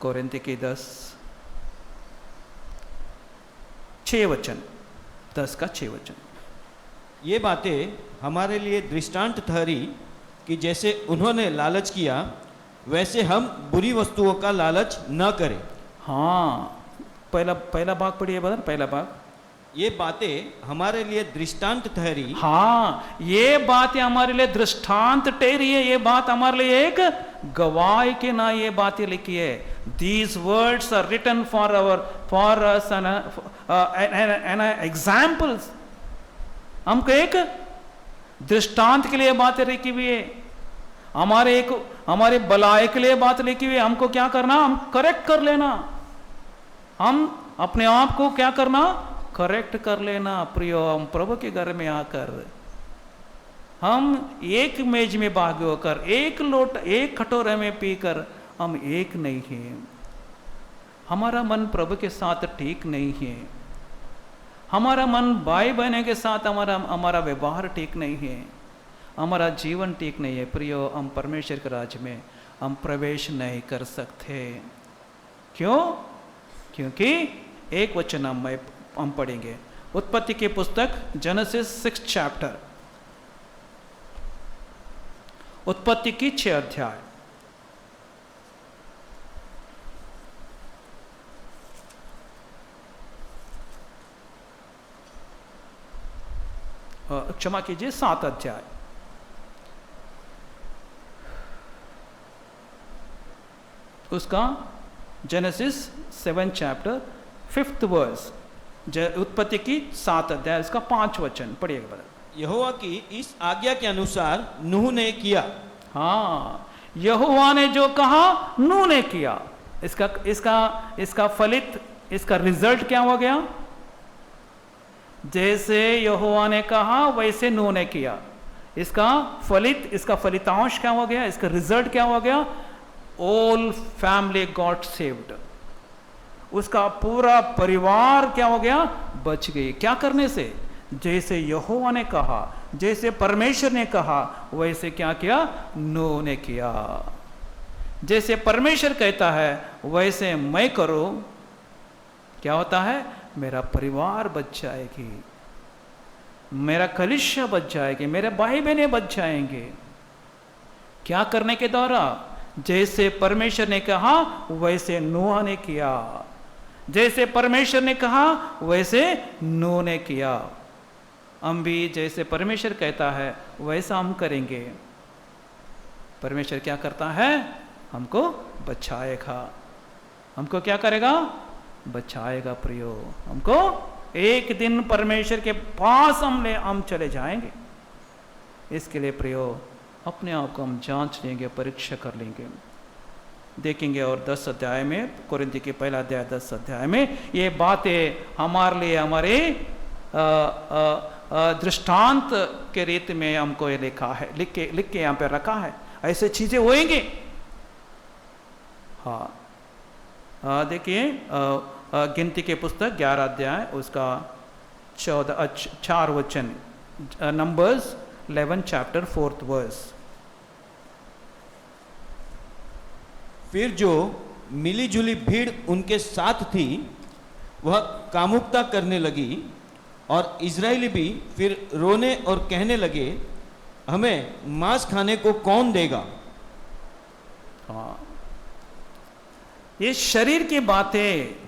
कोरिन्थी की 10:6 ये बातें हमारे लिए दृष्टांत ठहरी कि जैसे उन्होंने लालच किया वैसे हम बुरी वस्तुओं का लालच न करें। हाँ, पहला भाग पढ़िए बदन, पहला भाग। ये बातें हमारे लिए दृष्टांत ठहरी। हाँ, ये बातें हमारे लिए दृष्टांत ठहरी है, ये बात हमारे लिए एक गवाही के ना ये बातें लिखी है। These words are written for us and examples। हमको एक दृष्टांत के लिए बातें लिखी हुई है, हमारे भलाई के लिए बात लिखी हुई है। हमको क्या करना? हम करेक्ट कर लेना, हम अपने आप को क्या करना? करेक्ट कर लेना। प्रियो, हम प्रभु के घर में आकर हम एक मेज में भागी होकर, एक कटोरे में पीकर हम एक नहीं हैं। हमारा मन प्रभु के साथ ठीक नहीं है, हमारा मन भाई बहनों के साथ हमारा व्यवहार ठीक नहीं है, हमारा जीवन ठीक नहीं है। प्रियो, हम परमेश्वर के राज्य में हम प्रवेश नहीं कर सकते। क्यों? क्योंकि एक वचन हम पढ़ेंगे, उत्पत्ति की पुस्तक जेनेसिस 6 चैप्टर, उत्पत्ति की 6 अध्याय। क्षमा कीजिए, 7 अध्याय। उसका जेनेसिस 7 चैप्टर 5th वर्स, उत्पत्ति की 7 अध्याय, इसका 5 वचन पढ़िएगा बड़ा। यहोवा की इस आज्ञा के अनुसार नूह ने किया। हाँ, यहोवा ने जो कहा नूह ने किया। इसका फलित, इसका रिजल्ट क्या हो गया? जैसे यहोवा ने कहा वैसे नूह ने किया। इसका फलितांश क्या हो गया? इसका रिजल्ट क्या हो गया? All family got saved. उसका पूरा परिवार क्या हो गया? बच गई। क्या करने से? जैसे यहोवा ने कहा, जैसे परमेश्वर ने कहा, वैसे क्या किया? नूह ने किया। जैसे परमेश्वर कहता है वैसे मैं करूं, क्या होता है? मेरा परिवार बच जाएगी, मेरा कलीसिया बच जाएगी, मेरे भाई बहनें बच जाएंगे। क्या करने के द्वारा? जैसे परमेश्वर ने कहा वैसे नूह ने किया, जैसे परमेश्वर ने कहा वैसे नूह ने किया। हम भी जैसे परमेश्वर कहता है वैसा हम करेंगे। परमेश्वर क्या करता है? हमको बचाएगा। हमको क्या करेगा? बचाएगा। प्रियो, हमको एक दिन परमेश्वर के पास हम चले जाएंगे। इसके लिए प्रियो अपने आप को हम जांच लेंगे, परीक्षा कर लेंगे, देखेंगे। और 10 अध्याय में, कोरिन्थी के पहला अध्याय 10 अध्याय में ये बातें हमारे लिए, हमारे दृष्टांत के रीति में हमको ये लिखा है, लिख के यहाँ पे रखा है। ऐसे चीजें होंगे। हाँ, देखिए गिनती के पुस्तक 11 अध्याय उसका 4 वचन, नंबर्स 11 चैप्टर 4th वर्स। फिर जो मिली जुली भीड़ उनके साथ थी वह कामुकता करने लगी, और इजरायली भी फिर रोने और कहने लगे, हमें मांस खाने को कौन देगा। हाँ, ये शरीर की बातें,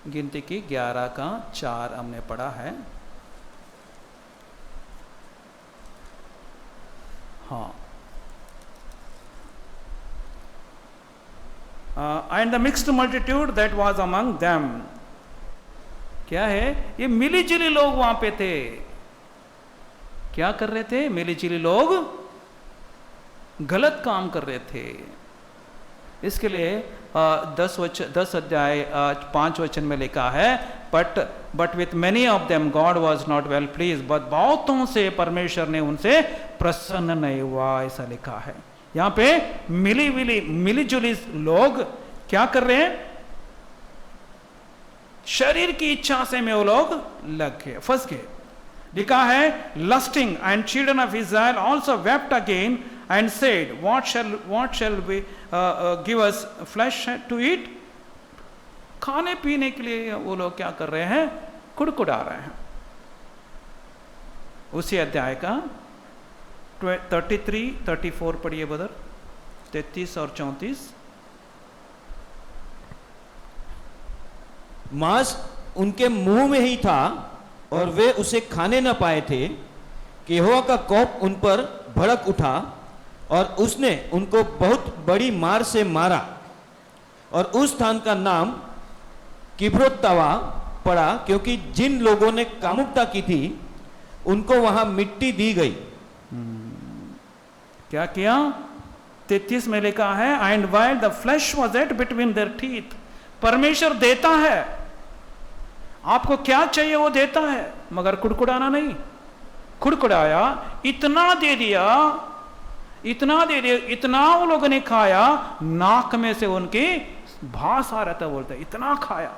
गिनती की 11 का 4 हमने पढ़ा है। हाँ, and the mixed multitude that was among them, क्या है, ये मिली जुली लोग वहां पे थे। क्या कर रहे थे? मिली जुली लोग गलत काम कर रहे थे। इसके लिए 10 अध्याय 5 वचन में लिखा है, but with many of them God was not well please, but बहुतों से परमेश्वर ने उनसे प्रसन्न नहीं हुआ, ऐसा लिखा है। यहां पे मिली जुली लोग क्या कर रहे हैं? शरीर की इच्छा से में वो लोग लग गए, फंस गए। लिखा है, lusting and children of Israel also wept again and said, what shall we give us flesh to eat. खाने पीने के लिए वो लोग क्या कर रहे हैं? कुड़कुड़ा रहे हैं। उसी अध्याय का 33, 34 पढ़िए बदर, 33 और 34। मांस उनके मुंह में ही था और वे उसे खाने न पाए थे कि यहोवा का कोप उन पर भड़क उठा और उसने उनको बहुत बड़ी मार से मारा, और उस स्थान का नाम किब्रोतवा पड़ा, क्योंकि जिन लोगों ने कामुकता की थी उनको वहां मिट्टी दी गई। क्या किया? 33 में लिखा है, and while the flash was at between their teeth. परमेश्वर देता है, आपको क्या चाहिए वो देता है, मगर कुड़कुड़ाना नहीं। कुड़कुड़ाया, इतना दे दिया, इतना वो लोगों ने खाया, नाक में से उनकी भास आ रहा था, बोलते इतना खाया।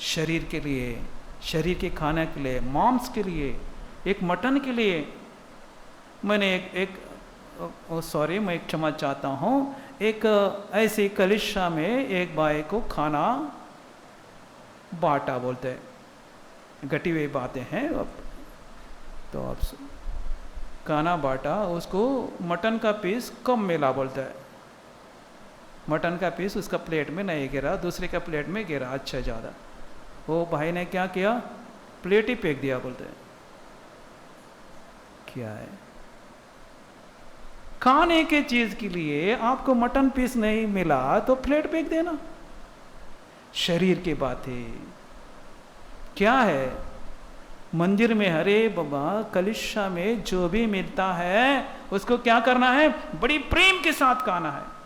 शरीर के लिए, शरीर के खाने के लिए, मांस के लिए, एक मटन के लिए। मैंने मैं क्षमा चाहता हूँ, एक ऐसी कलिशा में एक भाई को खाना बांटा, बोलते हैं घटी हुई बातें हैं। तो अब खाना बांटा, उसको मटन का पीस कम मिला, बोलता है मटन का पीस उसका प्लेट में नहीं गिरा, दूसरे का प्लेट में गिरा, अच्छा ज़्यादा। वो भाई ने क्या किया? प्लेट ही फेंक दिया, बोलते हैं। क्या है? खाने के चीज के लिए आपको मटन पीस नहीं मिला तो प्लेट फेंक देना। शरीर की बातें क्या है? मंदिर में हरे बाबा कलिशा में जो भी मिलता है उसको क्या करना है? बड़ी प्रेम के साथ खाना है।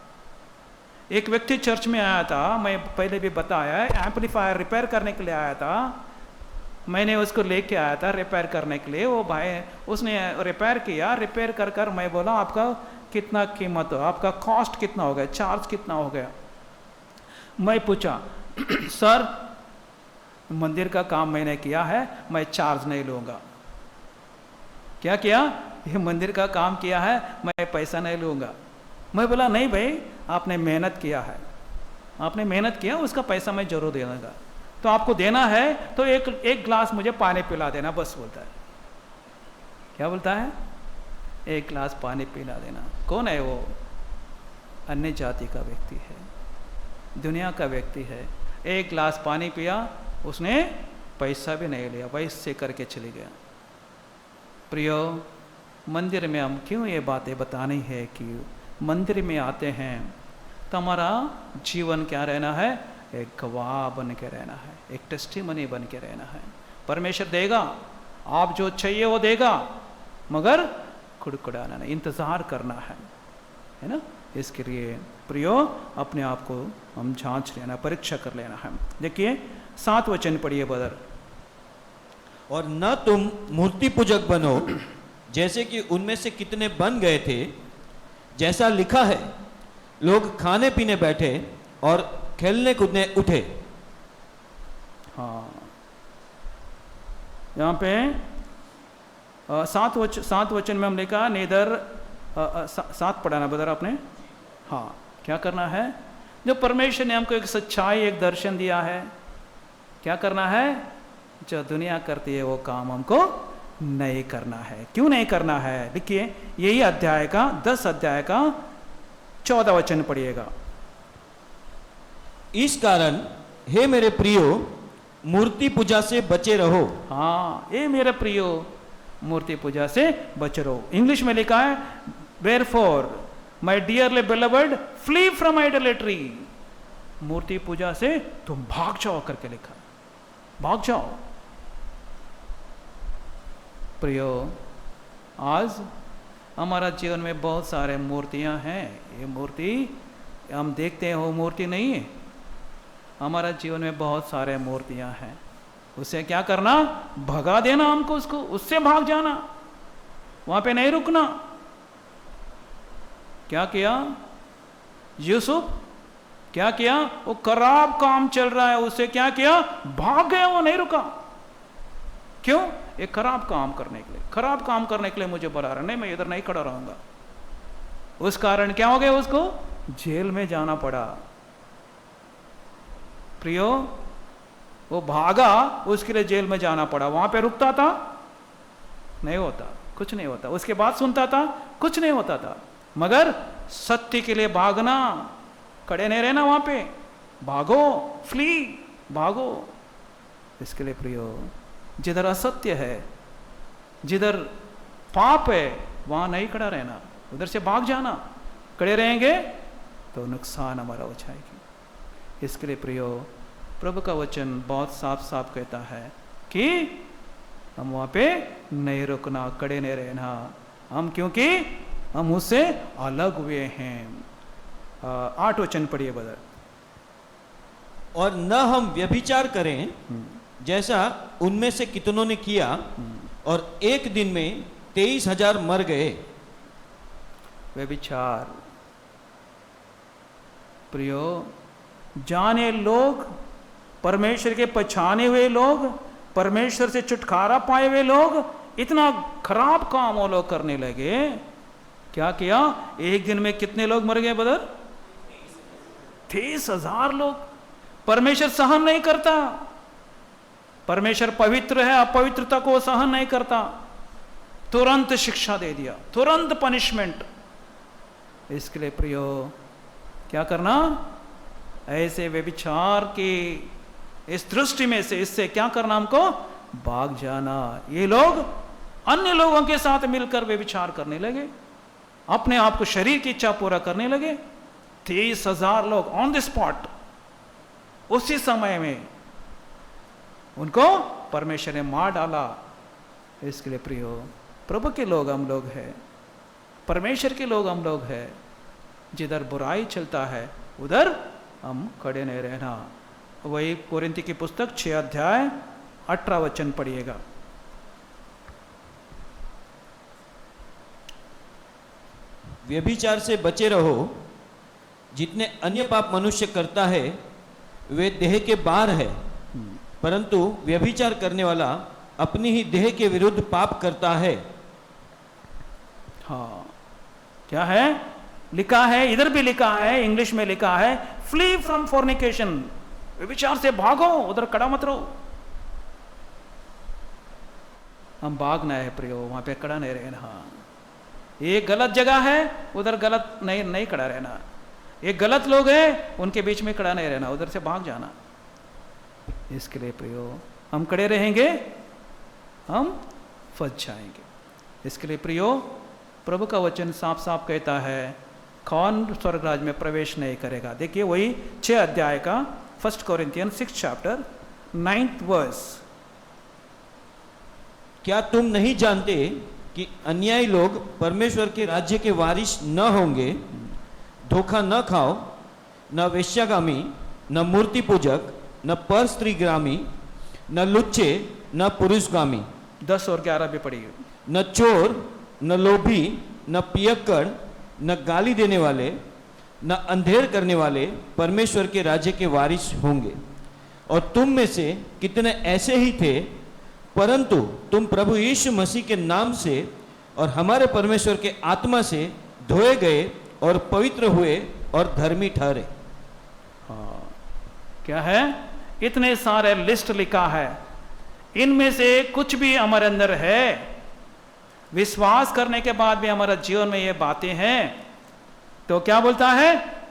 एक व्यक्ति चर्च में आया था, मैं पहले भी बताया, एम्पलीफायर रिपेयर करने के लिए आया था। मैंने उसको लेके आया था रिपेयर करने के लिए। वो भाई उसने रिपेयर किया, रिपेयर कर कर मैं बोला आपका कितना कीमत हो, आपका कॉस्ट कितना हो गया, चार्ज कितना हो गया। मैं पूछा सर मंदिर का काम मैंने किया है, मैं चार्ज नहीं लूँगा। क्या किया? ये मंदिर का काम किया है, मैं पैसा नहीं लूँगा। मैं बोला नहीं भाई, आपने मेहनत किया है, आपने मेहनत किया, उसका पैसा मैं जरूर दे दूँगा। तो आपको देना है तो एक ग्लास मुझे पानी पिला देना, बस बोलता है। क्या बोलता है? एक ग्लास पानी पिला देना। कौन है वो? अन्य जाति का व्यक्ति है, दुनिया का व्यक्ति है। एक ग्लास पानी पिया, उसने पैसा भी नहीं लिया, वैसे करके चले गया। प्रियो, मंदिर में हम क्यों ये बातें बतानी है कि मंदिर में आते हैं तो हमारा जीवन क्या रहना है? एक गवाह बन के रहना है, एक टेस्टिमनी बन के रहना है। परमेश्वर देगा, आप जो चाहिए वो देगा, मगर कुड़कुड़ाना नहीं, इंतज़ार करना है ना। इसके लिए प्रियो अपने आप को हम जांच लेना, परीक्षा कर लेना है। देखिए 7 वचन पढ़िए ब्रदर। और न तुम मूर्ति पूजक बनो जैसे कि उनमें से कितने बन गए थे, जैसा लिखा है, लोग खाने पीने बैठे और खेलने कूदने उठे। हाँ, यहाँ पे 7 वचन में हम लिखा नेदर 7 पढ़ाना बदर आपने। हाँ, क्या करना है? जो परमेश्वर ने हमको एक सच्चाई, एक दर्शन दिया है, क्या करना है? जो दुनिया करती है वो काम हमको नहीं करना है। क्यों नहीं करना है? देखिए यही अध्याय का 10 अध्याय का 14 वचन पढ़िएगा। इस कारण हे मेरे प्रियो मूर्ति पूजा से बचे रहो। हाँ, ये मेरे प्रियो मूर्ति पूजा से बचे रहो। इंग्लिश में लिखा है wherefore my dearly beloved flee from idolatry. मूर्ति पूजा से तुम भाग जाओ करके लिखा, भाग जाओ। प्रियो, आज हमारा जीवन में बहुत सारे मूर्तियां हैं। ये मूर्ति हम देखते हैं, वो मूर्ति नहीं है। हमारा जीवन में बहुत सारे मूर्तियां हैं। उसे क्या करना? भगा देना हमको, उसको, उससे भाग जाना, वहां पे नहीं रुकना। क्या किया यूसुफ? क्या किया? वो खराब काम चल रहा है, उसे क्या किया? भाग गया, वो नहीं रुका। क्यों? एक खराब काम करने के लिए, खराब काम करने के लिए मुझे बुला रहा, नहीं मैं इधर नहीं खड़ा रहूंगा। उस कारण क्या हो गया? उसको जेल में जाना पड़ा। प्रियो, वो भागा, उसके लिए जेल में जाना पड़ा। वहां पे रुकता था? नहीं होता, कुछ नहीं होता। उसके बाद सुनता था? कुछ नहीं होता था। मगर सत्य के लिए भागना, खड़े नहीं रहना वहां पे, भागो, फ्ली, भागो। इसके लिए प्रियो, जिधर असत्य है, जिधर पाप है, वहां नहीं खड़ा रहना, उधर से भाग जाना। खड़े रहेंगे तो नुकसान हमारा हो जाएगी। इसके लिए प्रियो, प्रभु का वचन बहुत साफ साफ कहता है कि हम वहां पे नहीं रुकना, खड़े नहीं रहना। हम क्योंकि हम उससे अलग हुए हैं। 8 वचन पढ़िए बदर। और न हम व्यभिचार करें जैसा उनमें से कितनों ने किया, और एक दिन में 23,000 मर गए। व्यभिचार, प्रियो, जाने लोग, परमेश्वर के पहचाने हुए लोग, परमेश्वर से छुटकारा पाए हुए लोग, इतना खराब काम वो लोग करने लगे। क्या किया? एक दिन में कितने लोग मर गए बदर? 23,000 लोग। परमेश्वर सहन नहीं करता। परमेश्वर पवित्र है, अपवित्रता को सहन नहीं करता। तुरंत शिक्षा दे दिया, तुरंत पनिशमेंट। इसके लिए प्रियो, क्या करना? ऐसे व्यभिचार की इस दृष्टि में से, इससे क्या करना? हमको भाग जाना। ये लोग अन्य लोगों के साथ मिलकर व्यभिचार करने लगे, अपने आप को, शरीर की इच्छा पूरा करने लगे। 23,000 लोग ऑन द स्पॉट, उसी समय में उनको परमेश्वर ने मार डाला। इसके लिए प्रियो, प्रभु के लोग हम लोग हैं, परमेश्वर के लोग हम लोग हैं। जिधर बुराई चलता है उधर हम खड़े नहीं रहना। वही कोरिन्थी की पुस्तक 6 अध्याय 18 वचन पढ़िएगा। व्यभिचार से बचे रहो। जितने अन्य पाप मनुष्य करता है वे देह के बाहर है, परंतु व्यभिचार करने वाला अपनी ही देह के विरुद्ध पाप करता है। हाँ, क्या है? लिखा है, इधर भी लिखा है, इंग्लिश में लिखा है, फ्ली फ्रॉम फॉर्निकेशन। व्यभिचार से भागो, उधर खड़ा मत रहो। हम भागना है प्रियो, वहां पे खड़ा नहीं रहना। ये गलत जगह है, उधर गलत नहीं खड़ा रहना। ये गलत लोग हैं, उनके बीच में खड़ा नहीं रहना, उधर से भाग जाना। इसके लिए प्रियो, हम खड़े रहेंगे, हम फंस जाएंगे। इसके लिए प्रियो, प्रभु का वचन साफ साफ कहता है कौन स्वर्ग राज्य में प्रवेश नहीं करेगा? देखिए वही 6 अध्याय का 1 कोरिन्थियंस 6 चैप्टर 9th वर्स। क्या तुम नहीं जानते कि अन्यायी लोग परमेश्वर के राज्य के वारिस न होंगे? धोखा न खाओ, न वेश्यागामी, न मूर्ति पूजक, न पर स्त्रीगामी, न लुच्चे, न पुरुषगामी। 10 और 11 भी पढ़िए। न चोर, न लोभी, न पियक्कड़, न गाली देने वाले, न अंधेर करने वाले परमेश्वर के राज्य के वारिस होंगे। और तुम में से कितने ऐसे ही थे, परंतु तुम प्रभु यीशु मसीह के नाम से और हमारे परमेश्वर के आत्मा से धोए गए और पवित्र हुए और धर्मी ठहरे। हाँ, क्या है? इतने सारे लिस्ट लिखा है, इनमें से कुछ भी हमारे अंदर है, विश्वास करने के बाद भी हमारा जीवन में ये बातें हैं, तो क्या बोलता है?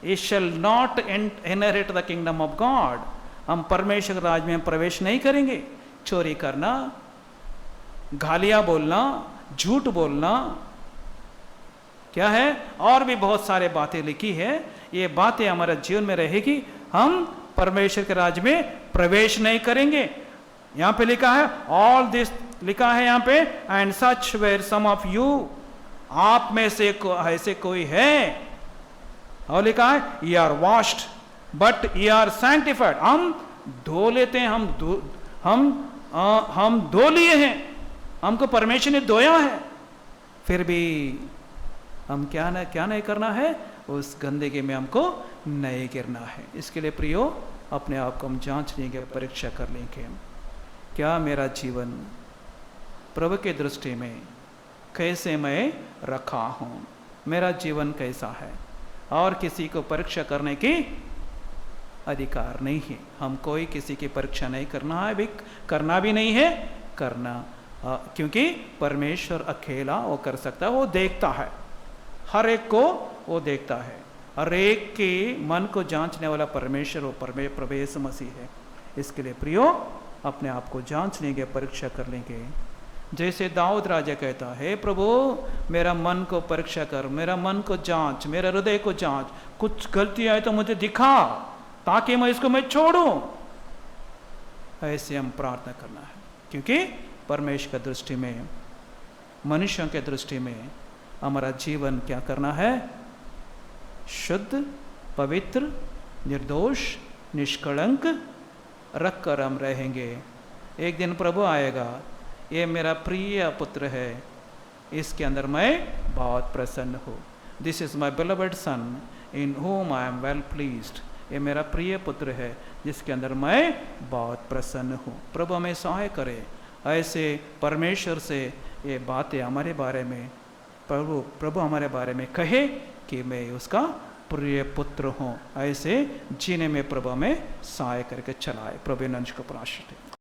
Ye shall not inherit the kingdom of God। हम परमेश्वर राज में हम प्रवेश नहीं करेंगे। चोरी करना, गालियां बोलना, झूठ बोलना, क्या है, और भी बहुत सारे बातें लिखी है। ये बातें हमारे जीवन में रहेगी, हम परमेश्वर के राज्य में प्रवेश नहीं करेंगे। यहां पे लिखा है ऑल दिस, लिखा है यहां पे, and such were some of you, आप में से ऐसे कोई है, और लिखा है ये आर वॉश्ड बट ये आर सैंक्टिफाइड। हम धो लेते हैं, हम धो लिए हैं, हमको परमेश्वर ने धोया है, फिर भी हम क्या नहीं करना है, उस गंदगी में हमको नहीं गिरना है। इसके लिए प्रियो, अपने आप को हम जांच लेंगे, परीक्षा कर लेंगे, क्या मेरा जीवन प्रभु के दृष्टि में कैसे मैं रखा हूं, मेरा जीवन कैसा है। और किसी को परीक्षा करने की अधिकार नहीं है। हम कोई किसी की परीक्षा नहीं करना है, भी करना भी नहीं है करना, क्योंकि परमेश्वर अकेला वो कर सकता है, वो देखता है, हर एक को वो देखता है, हर एक के मन को जांचने वाला परमेश्वर वो प्रभु यीशु मसीह है। इसके लिए प्रियो, अपने आप को जांच लेंगे, परीक्षा कर लेंगे। जैसे दाऊद राजा कहता है, प्रभु मेरा मन को परीक्षा कर, मेरा मन को जांच, मेरा हृदय को जांच, कुछ गलती आए तो मुझे दिखा ताकि मैं इसको मैं छोड़ूं। ऐसे हम प्रार्थना करना है, क्योंकि परमेश्वर की दृष्टि में, मनुष्यों के दृष्टि में हमारा जीवन क्या करना है? शुद्ध, पवित्र, निर्दोष, निष्कलंक रख कर हम रहेंगे। एक दिन प्रभु आएगा, ये मेरा प्रिय पुत्र है, इसके अंदर मैं बहुत प्रसन्न हूँ। This is my beloved son in whom I am well pleased. ये मेरा प्रिय पुत्र है जिसके अंदर मैं बहुत प्रसन्न हूँ। प्रभु हमें सहाय करे, ऐसे परमेश्वर से ये बातें हमारे बारे में प्रभु हमारे बारे में कहे कि मैं उसका प्रिय पुत्र हूँ। ऐसे जीने में प्रभु हमें सहाय करके चलाए। प्रभु नंज को प्रार्थना।